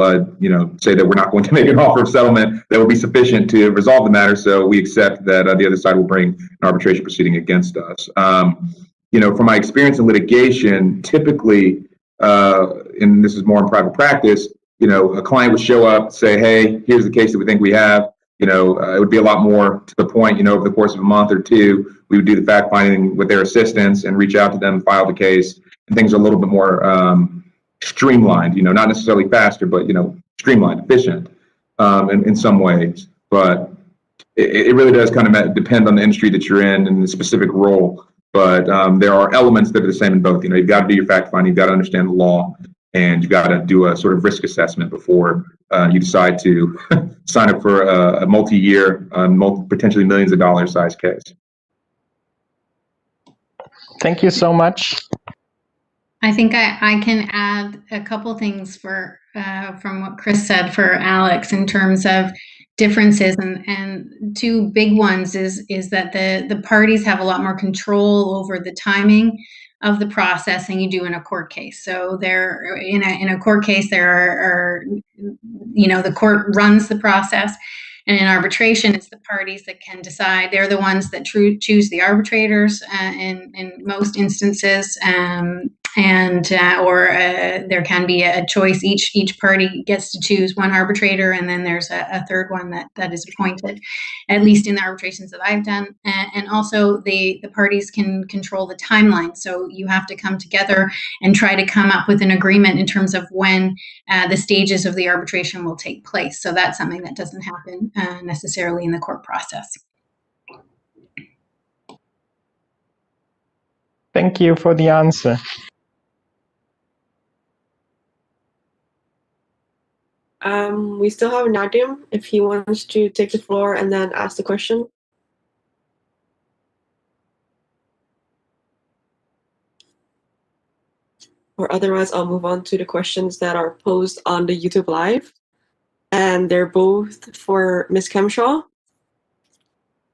say that we're not going to make an offer of settlement that will be sufficient to resolve the matter. So we accept that the other side will bring an arbitration proceeding against us. From my experience in litigation, typically, and this is more in private practice, a client would show up, say, hey, here's the case that we think we have. It would be a lot more to the point, over the course of a month or two, we would do the fact finding with their assistance and reach out to them, file the case, and things are a little bit more streamlined, not necessarily faster, but, streamlined, efficient in some ways. But it really does kind of depend on the industry that you're in and the specific role. But there are elements that are the same in both. You've got to do your fact finding, you've got to understand the law, and you've got to do a sort of risk assessment before you decide to sign up for a multi-year, potentially millions of dollars size case. Thank you so much. I think I can add a couple things from what Chris said for Alex in terms of differences, and two big ones is that the parties have a lot more control over the timing of the process than you do in a court case. So there, in a court case, there are the court runs the process, and in arbitration, it's the parties that can decide. They're the ones that choose the arbitrators in most instances, or there can be a choice. Each party gets to choose one arbitrator, and then there's a third one that is appointed, at least in the arbitrations that I've done. And also the parties can control the timeline. So you have to come together and try to come up with an agreement in terms of when the stages of the arbitration will take place. So that's something that doesn't happen necessarily in the court process. Thank you for the answer. We still have Nadim, if he wants to take the floor and then ask the question. Or otherwise, I'll move on to the questions that are posed on the YouTube Live. And they're both for Ms. Kemshaw.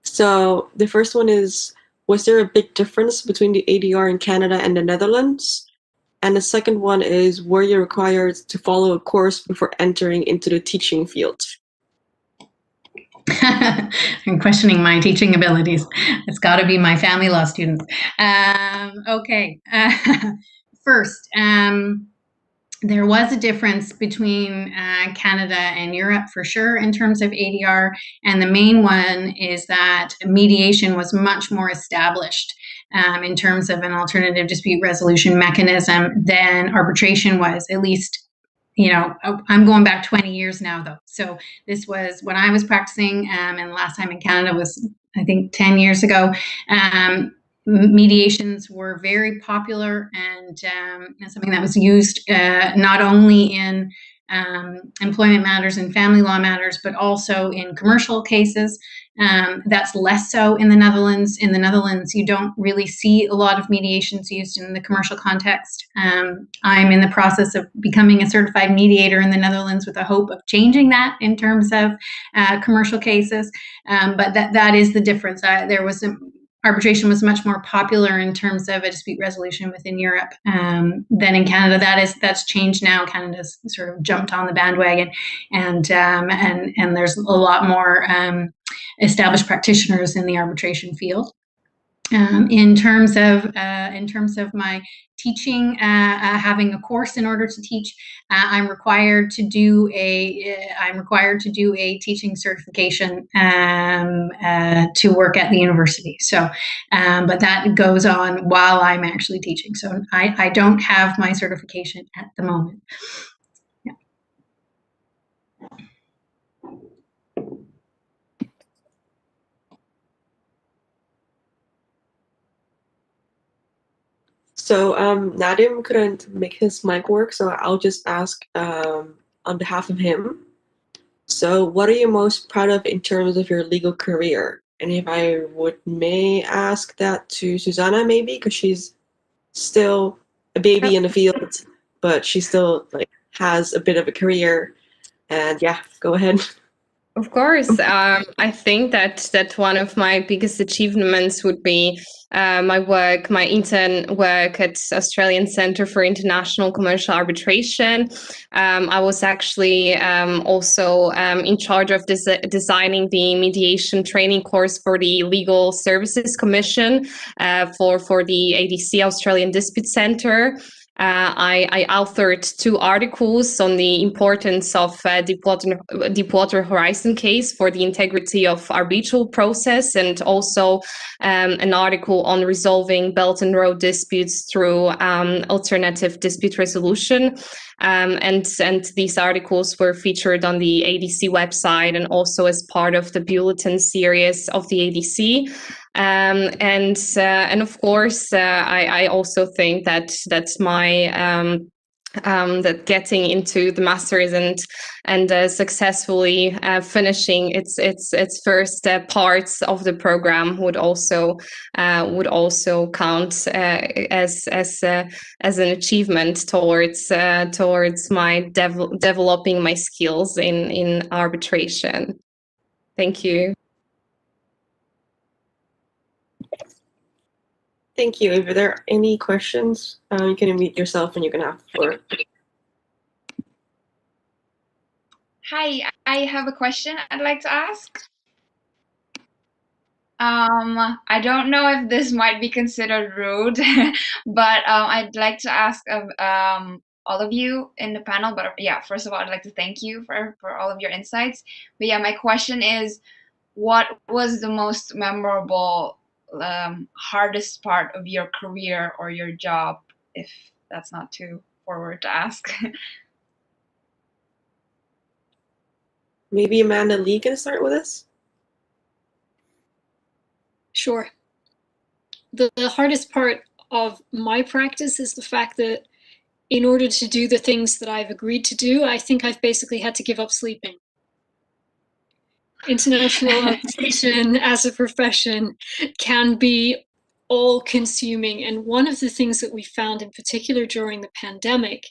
So the first one is, was there a big difference between the ADR in Canada and the Netherlands? And the second one is, were you required to follow a course before entering into the teaching field? I'm questioning my teaching abilities. It's got to be my family law students. Okay. First, there was a difference between Canada and Europe for sure in terms of ADR. And the main one is that mediation was much more established in terms of an alternative dispute resolution mechanism than arbitration was. At least, I'm going back 20 years now, though. So this was when I was practicing, and the last time in Canada was, I think, 10 years ago. Mediations were very popular and something that was used not only in employment matters and family law matters, but also in commercial cases. That's less so in the Netherlands. In the Netherlands, you don't really see a lot of mediations used in the commercial context. I'm in the process of becoming a certified mediator in the Netherlands with a hope of changing that in terms of commercial cases. But that is the difference. Arbitration was much more popular in terms of a dispute resolution within Europe than in Canada. That's changed now. Canada's sort of jumped on the bandwagon, and there's a lot more established practitioners in the arbitration field. In terms of my teaching, having a course in order to teach, I'm required to do a teaching certification to work at the university. So, but that goes on while I'm actually teaching. So I don't have my certification at the moment. Yeah. So Nadim couldn't make his mic work, so I'll just ask on behalf of him. So what are you most proud of in terms of your legal career? And if I may ask that to Susanna, maybe, because she's still a baby in the field, but she still has a bit of a career. And yeah, go ahead. Of course, I think that one of my biggest achievements would be my intern work at Australian Centre for International Commercial Arbitration. I was actually also in charge of designing the mediation training course for the Legal Services Commission for the ADC, Australian Dispute Centre. I authored 2 articles on the importance of Deepwater Horizon case for the integrity of arbitral process, and also an article on resolving Belt and Road disputes through alternative dispute resolution. And these articles were featured on the ADC website and also as part of the bulletin series of the ADC. And of course, I also think that's my that getting into the masters and successfully finishing its first parts of the program would also count as an achievement towards my developing my skills in arbitration. Thank you. Thank you. If there are any questions, you can unmute yourself and you can have the floor. Hi, I have a question I'd like to ask. I don't know if this might be considered rude, but I'd like to ask of all of you in the panel. But yeah, first of all, I'd like to thank you for all of your insights. But yeah, my question is, what was the most memorable hardest part of your career or your job, if that's not too forward to ask? Maybe Amanda Lee can start with us? Sure. The hardest part of my practice is the fact that in order to do the things that I've agreed to do, I think I've basically had to give up sleeping. International arbitration as a profession can be all-consuming, and one of the things that we found in particular during the pandemic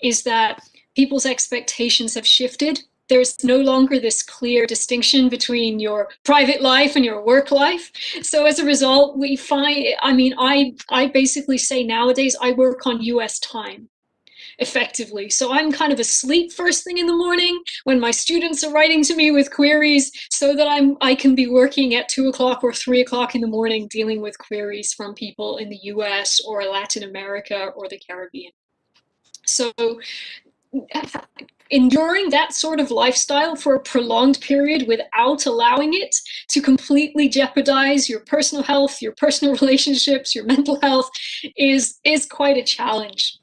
is that people's expectations have shifted. There's no longer this clear distinction between your private life and your work life. So as a result, we find, I basically say nowadays I work on US time, effectively. So I'm kind of asleep first thing in the morning when my students are writing to me with queries, so that I can be working at 2 o'clock or 3 o'clock in the morning dealing with queries from people in the US or Latin America or the Caribbean. So enduring that sort of lifestyle for a prolonged period without allowing it to completely jeopardize your personal health, your personal relationships, your mental health is quite a challenge.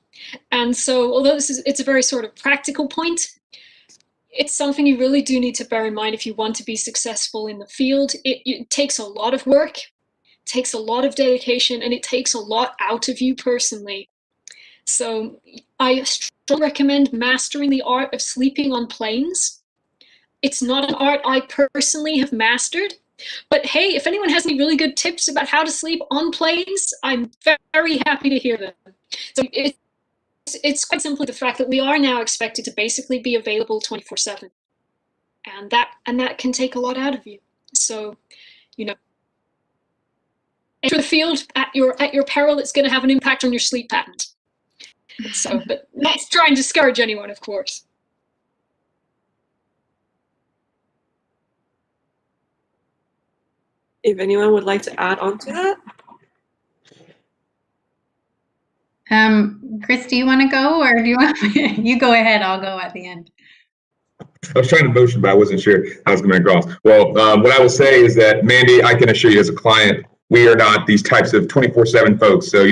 And so, although it's a very sort of practical point, it's something you really do need to bear in mind if you want to be successful in the field. It takes a lot of work, takes a lot of dedication, and it takes a lot out of you personally. So I strongly recommend mastering the art of sleeping on planes. It's not an art I personally have mastered, but hey, if anyone has any really good tips about how to sleep on planes, I'm very happy to hear them. So it's quite simply the fact that we are now expected to basically be available 24/7, and that can take a lot out of you. So, enter the field at your peril. It's going to have an impact on your sleep patterns. So, but not to try and discourage anyone, of course. If anyone would like to add on to that? Chris, do you want to go, or do you want you go ahead? I'll go at the end. I was trying to motion, but I wasn't sure how I was coming across. Well, what I will say is that, Mandy, I can assure you as a client, we are not these types of 24/7 folks. So,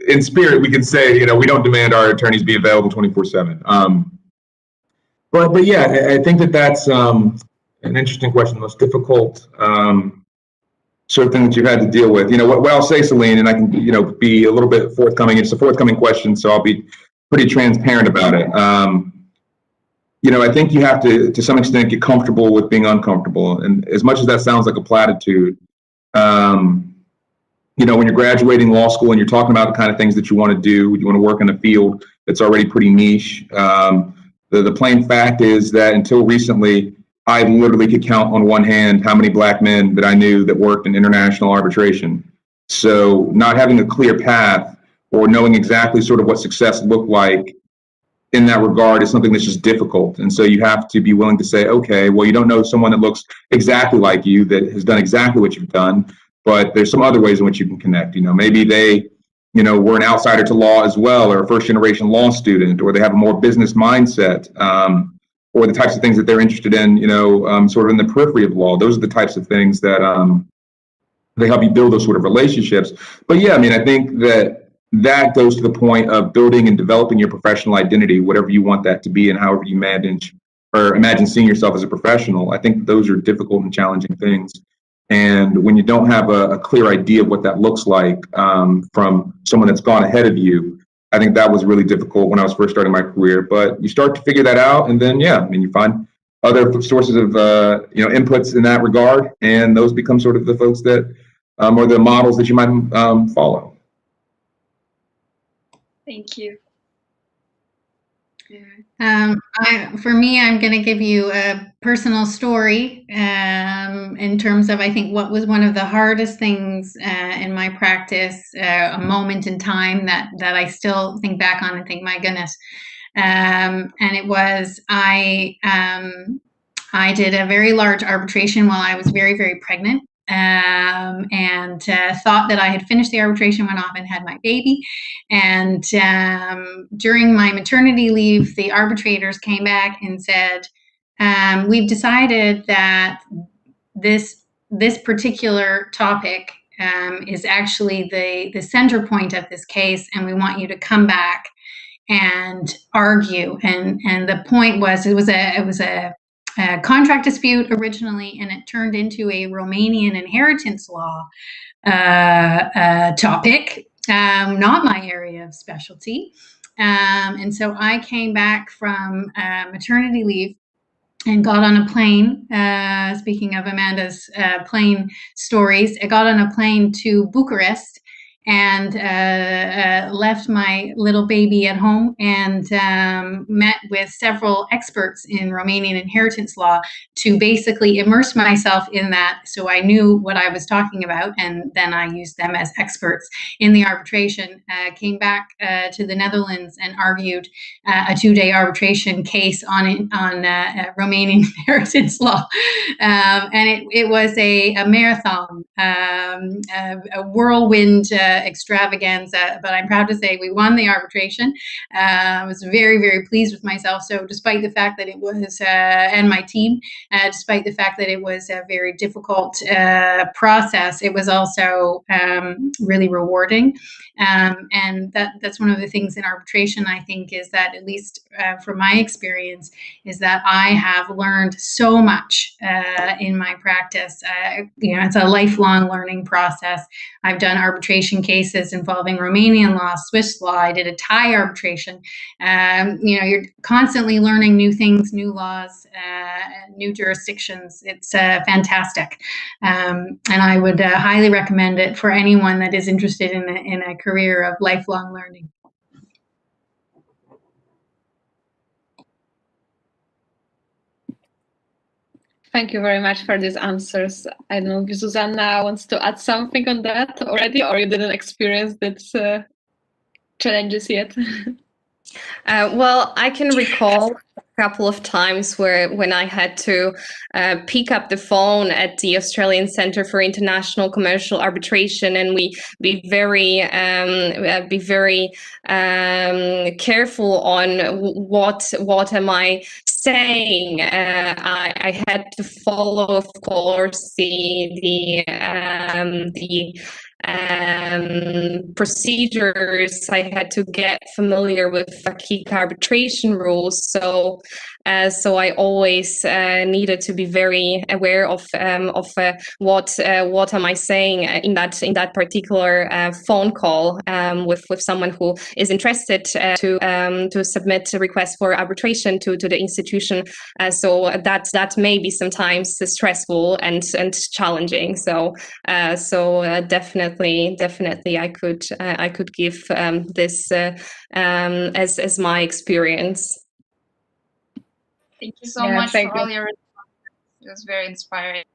in spirit, we can say, we don't demand our attorneys be available 24/7. But yeah, I think that's an interesting question. The most difficult sort of thing that you've had to deal with. What I'll say, Celine, and I can, be a little bit forthcoming. It's a forthcoming question, so I'll be pretty transparent about it. I think you have to some extent, get comfortable with being uncomfortable. And as much as that sounds like a platitude, when you're graduating law school and you're talking about the kind of things that you want to do, you want to work in a field that's already pretty niche. The plain fact is that until recently, I literally could count on one hand how many Black men that I knew that worked in international arbitration. So not having a clear path or knowing exactly sort of what success looked like in that regard is something that's just difficult. And so you have to be willing to say, okay, well, you don't know someone that looks exactly like you, that has done exactly what you've done, but there's some other ways in which you can connect. Maybe they, were an outsider to law as well, or a first generation law student, or they have a more business mindset, or the types of things that they're interested in, sort of in the periphery of law. Those are the types of things that they help you build those sort of relationships. But yeah, I think that goes to the point of building and developing your professional identity, whatever you want that to be and however you manage or imagine seeing yourself as a professional. I think those are difficult and challenging things. And when you don't have a clear idea of what that looks like from someone that's gone ahead of you, I think that was really difficult when I was first starting my career. But you start to figure that out, and then, you find other sources of, inputs in that regard, and those become sort of the folks that, or the models that you might follow. Thank you. For me, I'm going to give you a personal story in terms of, I think, what was one of the hardest things in my practice, a moment in time that I still think back on and think, my goodness. And it was, I did a very large arbitration while I was very, very pregnant. And thought that I had finished the arbitration, went off and had my baby. And during my maternity leave, the arbitrators came back and said, we've decided that this particular topic is actually the center point of this case, and we want you to come back and argue. And the point was, it was a contract dispute originally, and it turned into a Romanian inheritance law topic, not my area of specialty. And so I came back from maternity leave and got on a plane. Speaking of Amanda's plane stories, I got on a plane to Bucharest and left my little baby at home and met with several experts in Romanian inheritance law to basically immerse myself in that, so I knew what I was talking about, and then I used them as experts in the arbitration. Came back to the Netherlands and argued a 2-day arbitration case on Romanian inheritance law, and it was a marathon, a whirlwind extravaganza, but I'm proud to say we won the arbitration. I was very, very pleased with myself. So despite the fact that it was, and my team, despite the fact that it was a very difficult process, it was also really rewarding. And that's one of the things in arbitration, I think, is that, at least from my experience, is that I have learned so much in my practice. It's a lifelong learning process. I've done arbitration cases involving Romanian law, Swiss law. I did a Thai arbitration. You're constantly learning new things, new laws, new jurisdictions. It's fantastic. And I would highly recommend it for anyone that is interested in a career of lifelong learning. Thank you very much for these answers. I don't know if Susanna wants to add something on that already, or you didn't experience that challenges yet. Well, I can recall a couple of times when I had to pick up the phone at the Australian Centre for International Commercial Arbitration, and we be very careful on what am I saying. I had to follow, of course, the procedures. I had to get familiar with Hague arbitration rules. So I always needed to be very aware of what am I saying in that particular phone call with someone who is interested to submit a request for arbitration to the institution. So that may be sometimes stressful and challenging. So definitely I could give this as my experience. Thank you so much for all your responses. It was very inspiring.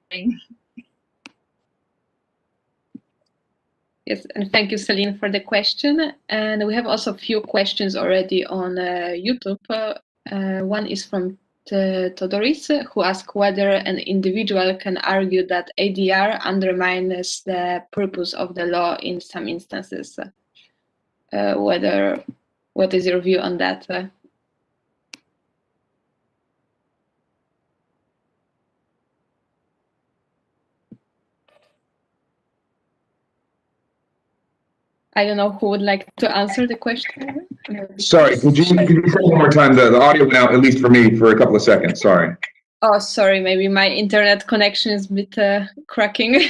Yes, and thank you, Celine, for the question. And we have also a few questions already on YouTube. One is from Todoris, who asked whether an individual can argue that ADR undermines the purpose of the law in some instances. What is your view on that? I don't know who would like to answer the question. Sorry, could you say one more time? The audio went out, at least for me, for a couple of seconds. Sorry. Oh, sorry, maybe my internet connection is a bit cracking.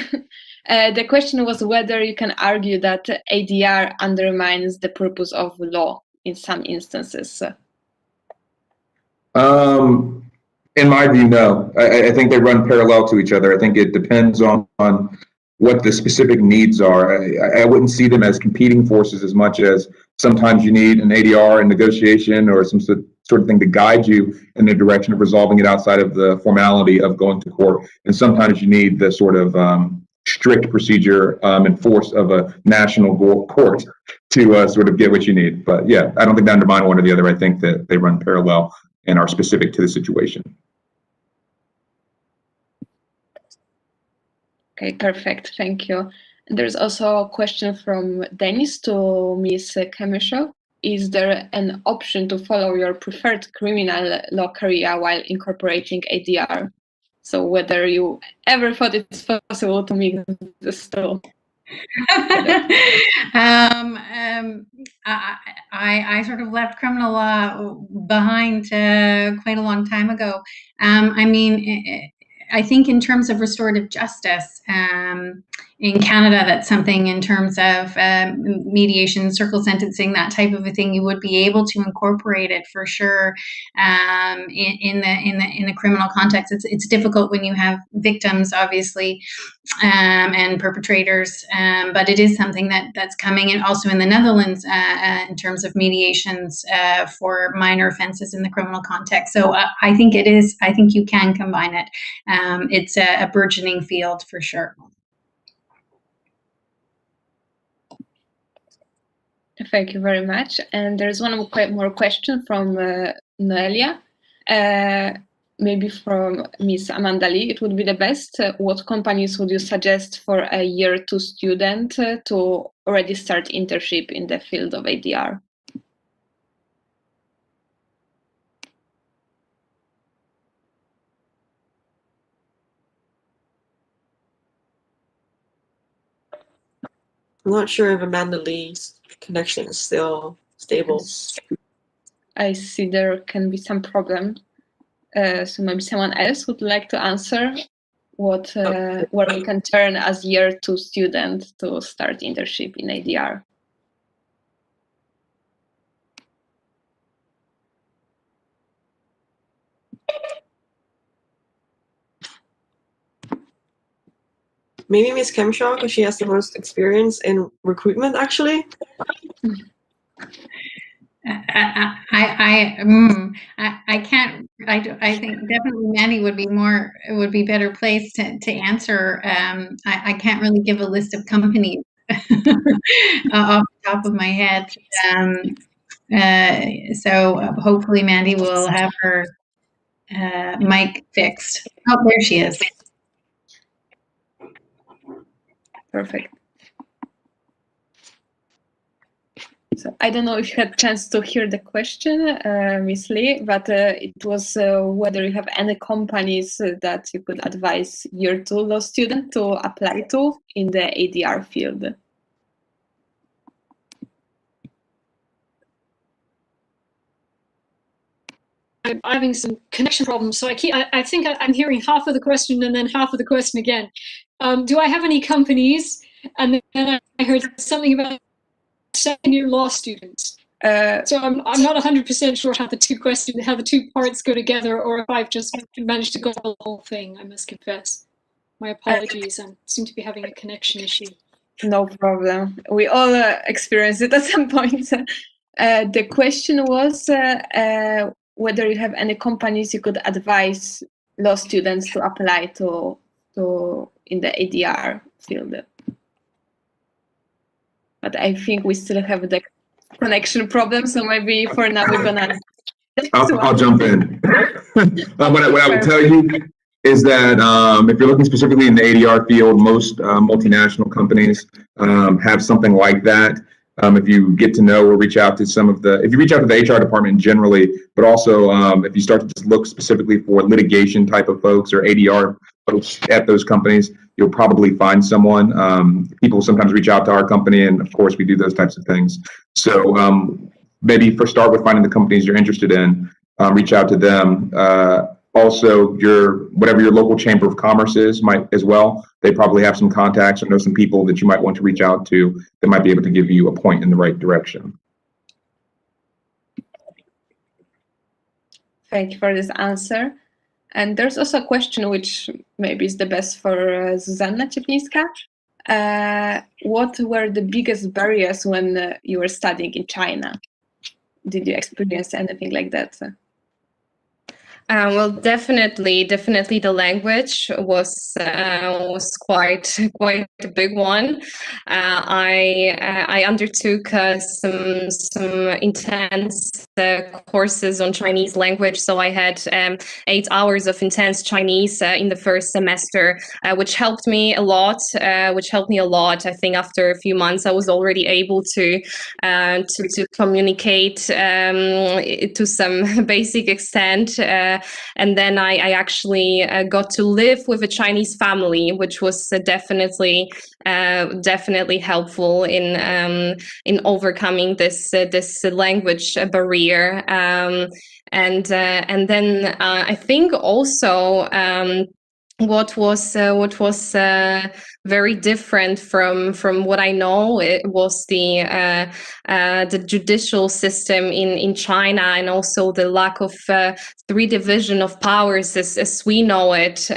The question was whether you can argue that ADR undermines the purpose of law in some instances. In my view, no. I think they run parallel to each other. I think it depends on what the specific needs are. I wouldn't see them as competing forces as much as sometimes you need an ADR in negotiation or some sort of thing to guide you in the direction of resolving it outside of the formality of going to court. And sometimes you need the sort of strict procedure and force of a national court to sort of get what you need. But yeah, I don't think they undermine one or the other. I think that they run parallel and are specific to the situation. Okay, perfect. Thank you. There's also a question from Denis to Ms. Kemisho. Is there an option to follow your preferred criminal law career while incorporating ADR? So whether you ever thought it's possible to mix this two? I sort of left criminal law behind quite a long time ago. I mean, I think in terms of restorative justice in Canada, that's something in terms of mediation, circle sentencing, that type of a thing. You would be able to incorporate it for sure in the criminal context. It's difficult when you have victims, obviously, and perpetrators, but it is something that's coming. And also in the Netherlands in terms of mediations for minor offenses in the criminal context. So I think it is. I think you can combine it. It's a burgeoning field for sure. Thank you very much. And there's one more question from Noelia. Maybe from Ms. Amanda Lee, it would be the best. What companies would you suggest for a year 2 student to already start internship in the field of ADR? I'm not sure if Amanda Lee's connection is still stable. I see there can be some problem. So maybe someone else would like to answer where we can turn as year 2 student to start internship in ADR. Maybe Miss Kemshaw, because she has the most experience in recruitment, actually. I can't. I think definitely Mandy would be better placed to answer. I can't really give a list of companies off the top of my head. So hopefully Mandy will have her mic fixed. Oh, there she is. Perfect. So I don't know if you had a chance to hear the question, Ms. Lee, but it was whether you have any companies that you could advise year 2 law student to apply to in the ADR field. I'm having some connection problems, so I think I'm hearing half of the question and then half of the question again. Do I have any companies? And then I heard something about second-year law students. So I'm not 100% sure how the two parts go together, or if I've just managed to go the whole thing. I must confess. My apologies. I seem to be having a connection issue. No problem. We all experience it at some point. The question was whether you have any companies you could advise law students to apply to in the ADR field. But I think we still have the connection problem, so maybe for now we're gonna. I'll jump in. What I would tell you is that if you're looking specifically in the ADR field, most multinational companies have something like that. If you get to know or reach out to if you reach out to the HR department generally, but also if you start to just look specifically for litigation type of folks or ADR folks at those companies, you'll probably find someone. People sometimes reach out to our company, and of course we do those types of things. So maybe first start with finding the companies you're interested in, reach out to them. Also, whatever your local chamber of commerce is might as well. They probably have some contacts or know some people that you might want to reach out to that might be able to give you a point in the right direction. Thank you for this answer. And there's also a question which maybe is the best for Zuzanna Cieplińska. What were the biggest barriers when you were studying in China? Did you experience anything like that? Well, definitely the language was quite a big one. I undertook some intense courses on Chinese language, so I had 8 hours of intense Chinese in the first semester, which helped me a lot. I think after a few months, I was already able to communicate to some basic extent. And then I actually got to live with a Chinese family, which was definitely helpful in overcoming this language barrier. And then I think also what was very different from what I know, it was the judicial system in China, and also the lack of three division of powers as we know it.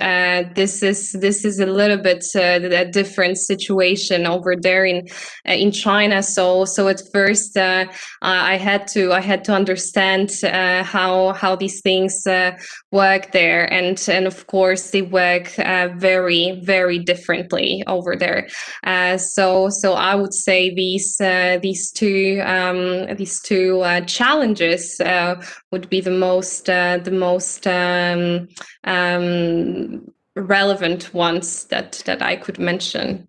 This is a little bit a different situation over there in China. So at first I had to understand how these things work there, and of course they work very, very differently over there. So I would say these two challenges would be the most relevant ones that I could mention.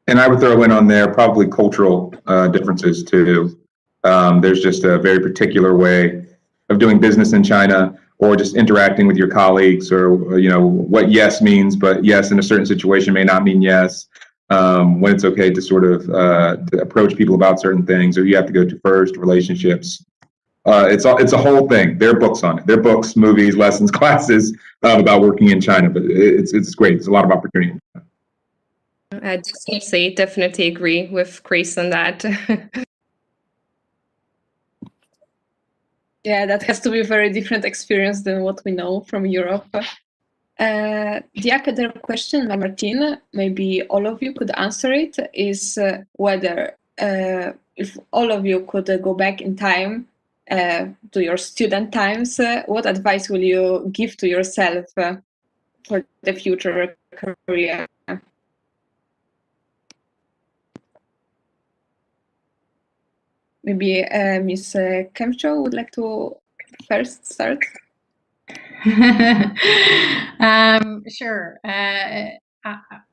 And I would throw in on there probably cultural differences too. There's just a very particular way of doing business in China, or just interacting with your colleagues, or what yes means, but yes in a certain situation may not mean yes. When it's okay to sort of to approach people about certain things, or you have to go to first, relationships. It's a whole thing. There are books on it. There are books, movies, lessons, classes about working in China, but it's great. There's a lot of opportunity. I definitely agree with Chris on that. Yeah, that has to be a very different experience than what we know from Europe. The academic question by Martin, maybe all of you could answer it, is whether if all of you could go back in time to your student times, what advice will you give to yourself for the future career? Maybe Ms. Kemcho would like to first start. Sure.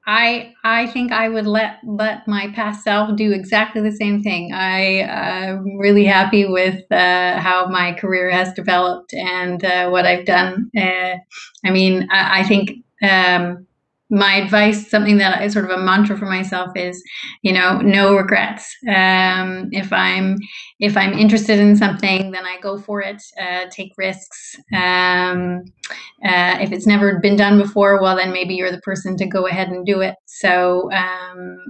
I think I would let my past self do exactly the same thing. I'm really happy with how my career has developed and what I've done. I think my advice, something that is sort of a mantra for myself, is, no regrets. If I'm interested in something, then I go for it, take risks. If it's never been done before, well, then maybe you're the person to go ahead and do it. So,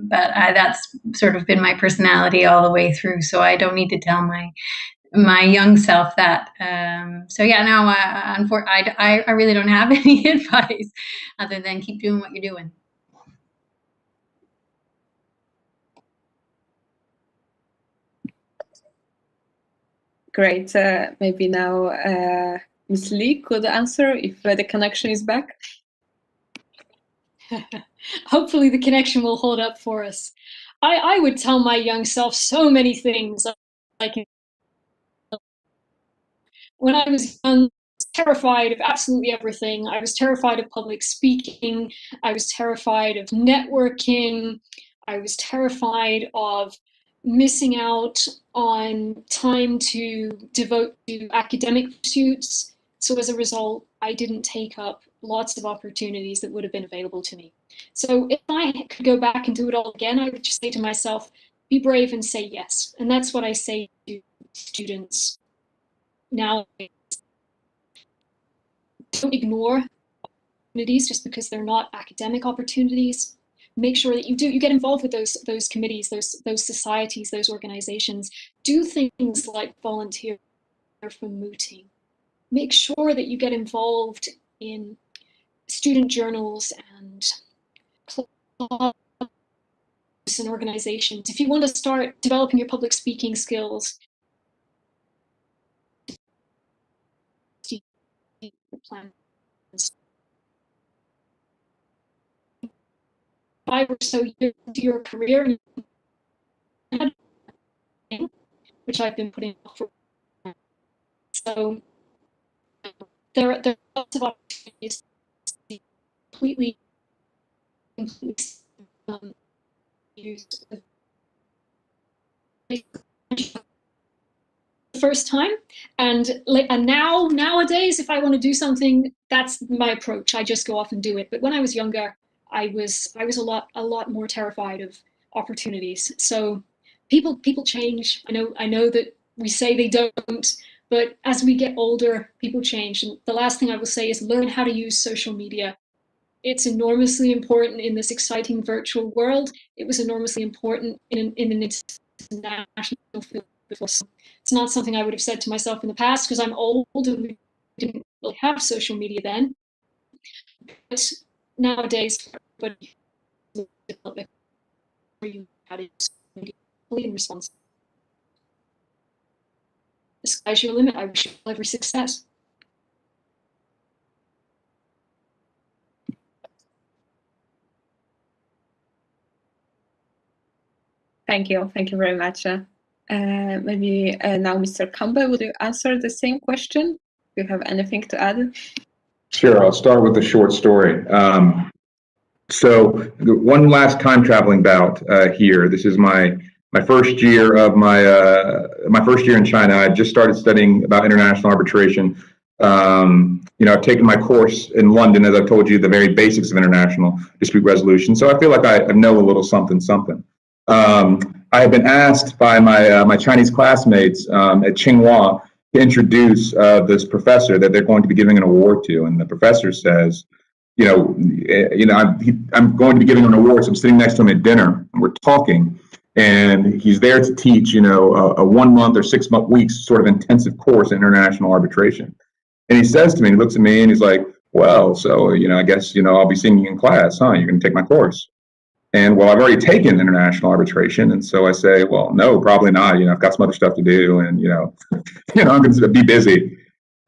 but that's sort of been my personality all the way through. So I don't need to tell my young self that. So yeah, no, I really don't have any advice other than keep doing what you're doing. Great. Maybe now Ms. Lee could answer if the connection is back. Hopefully the connection will hold up for us. I would tell my young self so many things. Like when I was young, I was terrified of absolutely everything. I was terrified of public speaking. I was terrified of networking. I was terrified of missing out on time to devote to academic pursuits. So as a result, I didn't take up lots of opportunities that would have been available to me. So if I could go back and do it all again, I would just say to myself, be brave and say yes. And that's what I say to students now. Don't ignore opportunities just because they're not academic opportunities. Make sure that you get involved with those committees, those societies, those organizations. Do things like volunteer for mooting. Make sure that you get involved in student journals and clubs and organizations. If you want to start developing your public speaking skills, plans. 5 or so years into your career, which I've been putting off for. So there are lots of opportunities to completely use the first time, and nowadays, if I want to do something, that's my approach. I just go off and do it. But when I was younger, I was a lot more terrified of opportunities. So people change. I know that we say they don't, but as we get older, people change. And the last thing I will say is learn how to use social media. It's enormously important in this exciting virtual world. It was enormously important in an international field before. So it's not something I would have said to myself in the past because I'm old and we didn't really have social media then. But nowadays, everybody in response. The sky's your limit. I wish you every success. Thank you very much. Maybe now, Mr. Campbell, would you answer the same question? Do you have anything to add? Sure, I'll start with a short story. So one last time traveling bout here. This is my first year of my first year in China. I just started studying about international arbitration. I've taken my course in London, as I've told you, the very basics of international dispute resolution. So I feel like I know a little something. I have been asked by my Chinese classmates at Tsinghua to introduce this professor that they're going to be giving an award to, and the professor says, I'm going to be giving him an award. So I'm sitting next to him at dinner, and we're talking, and he's there to teach, a 1 month or 6 weeks sort of intensive course in international arbitration. And he says to me, he looks at me, and he's like, "Well, so I guess I'll be seeing you in class, huh? You're going to take my course." And well, I've already taken international arbitration, and so I say, "Well, no, probably not. I've got some other stuff to do, and I'm going to be busy."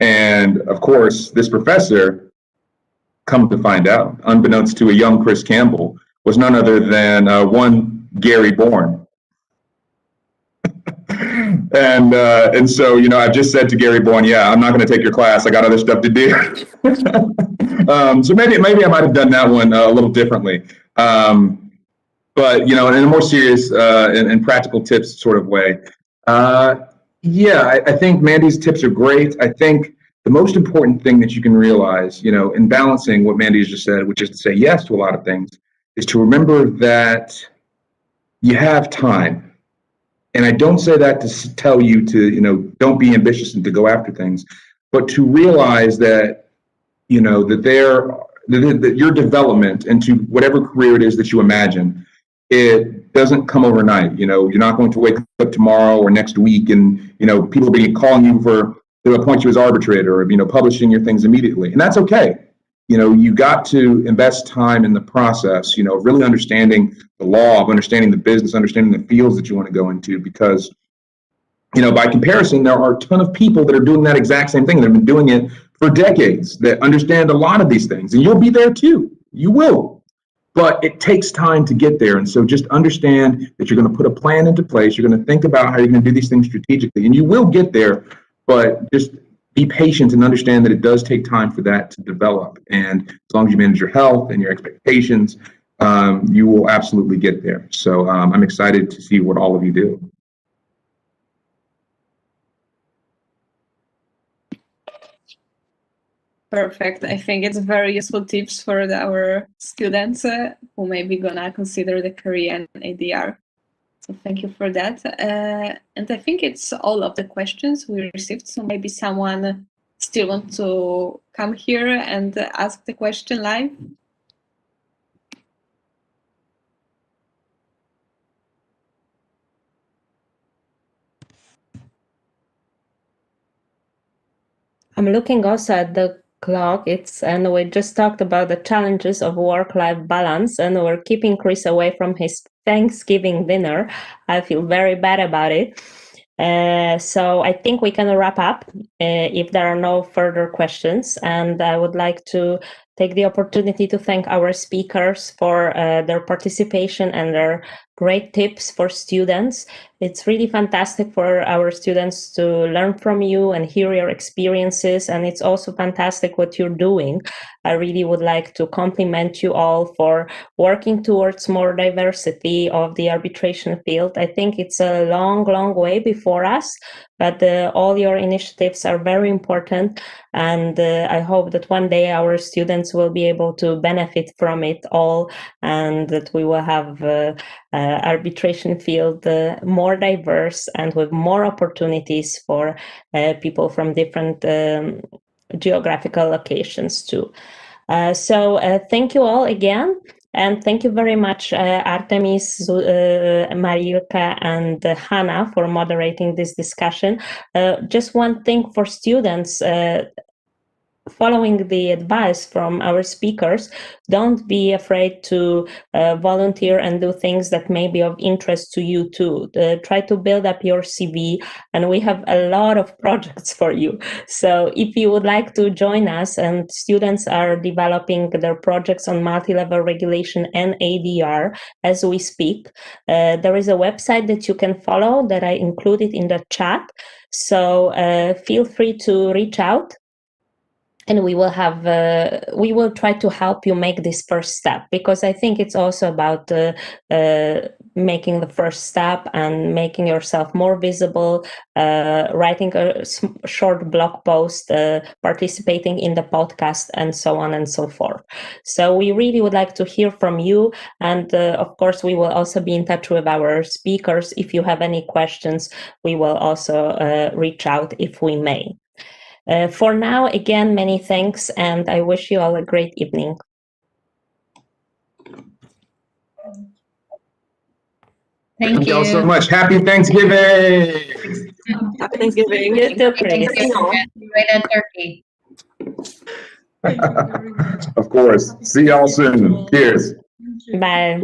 And of course, this professor, come to find out, unbeknownst to a young Chris Campbell, was none other than one Gary Bourne. And so I've just said to Gary Bourne, "Yeah, I'm not going to take your class. I got other stuff to do." So maybe I might have done that one a little differently. But in a more serious and practical tips sort of way, I think Mandy's tips are great. I think the most important thing that you can realize, in balancing what Mandy has just said, which is to say yes to a lot of things, is to remember that you have time. And I don't say that to tell you to, don't be ambitious and to go after things, but to realize that, that your development into whatever career it is that you imagine, it doesn't come overnight. You're not going to wake up tomorrow or next week and, people will be calling you to appoint you as arbitrator or, publishing your things immediately. And that's okay. You got to invest time in the process, of really understanding the law, of understanding the business, understanding the fields that you want to go into, because by comparison, there are a ton of people that are doing that exact same thing. They've been doing it for decades, that understand a lot of these things, and you'll be there too. You will. But it takes time to get there. And so just understand that you're going to put a plan into place. You're going to think about how you're going to do these things strategically, and you will get there. But just be patient and understand that it does take time for that to develop. And as long as you manage your health and your expectations, you will absolutely get there. So I'm excited to see what all of you do. Perfect. I think it's very useful tips for our students who may be gonna consider the career in ADR. So thank you for that. And I think it's all of the questions we received. So maybe someone still wants to come here and ask the question live. I'm looking also at the clock. And we just talked about the challenges of work-life balance, and we're keeping Chris away from his Thanksgiving dinner. I feel very bad about it. So I think we can wrap up if there are no further questions. And I would like to take the opportunity to thank our speakers for their participation and their great tips for students. It's really fantastic for our students to learn from you and hear your experiences, and it's also fantastic what you're doing. I really would like to compliment you all for working towards more diversity of the arbitration field. I think it's a long, long way before us, but all your initiatives are very important, and I hope that one day our students will be able to benefit from it all, and that we will have arbitration field more diverse and with more opportunities for people from different geographical locations too. So thank you all again. And thank you very much, Artemis, Marilka, and Hannah for moderating this discussion. Just one thing for students, following the advice from our speakers, don't be afraid to volunteer and do things that may be of interest to you too. Try to build up your CV, and we have a lot of projects for you. So if you would like to join us, and students are developing their projects on multi-level regulation and ADR as we speak, there is a website that you can follow that I included in the chat. So feel free to reach out, and we will try to help you make this first step, because I think it's also about making the first step and making yourself more visible, writing a short blog post, participating in the podcast, and so on and so forth. So we really would like to hear from you, and of course we will also be in touch with our speakers. If you have any questions, we will also reach out if we may. For now, again, many thanks, and I wish you all a great evening. Thank you all so much. Happy Thanksgiving! Happy Thanksgiving. You too, Chris. Enjoy that turkey. Of course. See y'all soon. Cheers. Bye.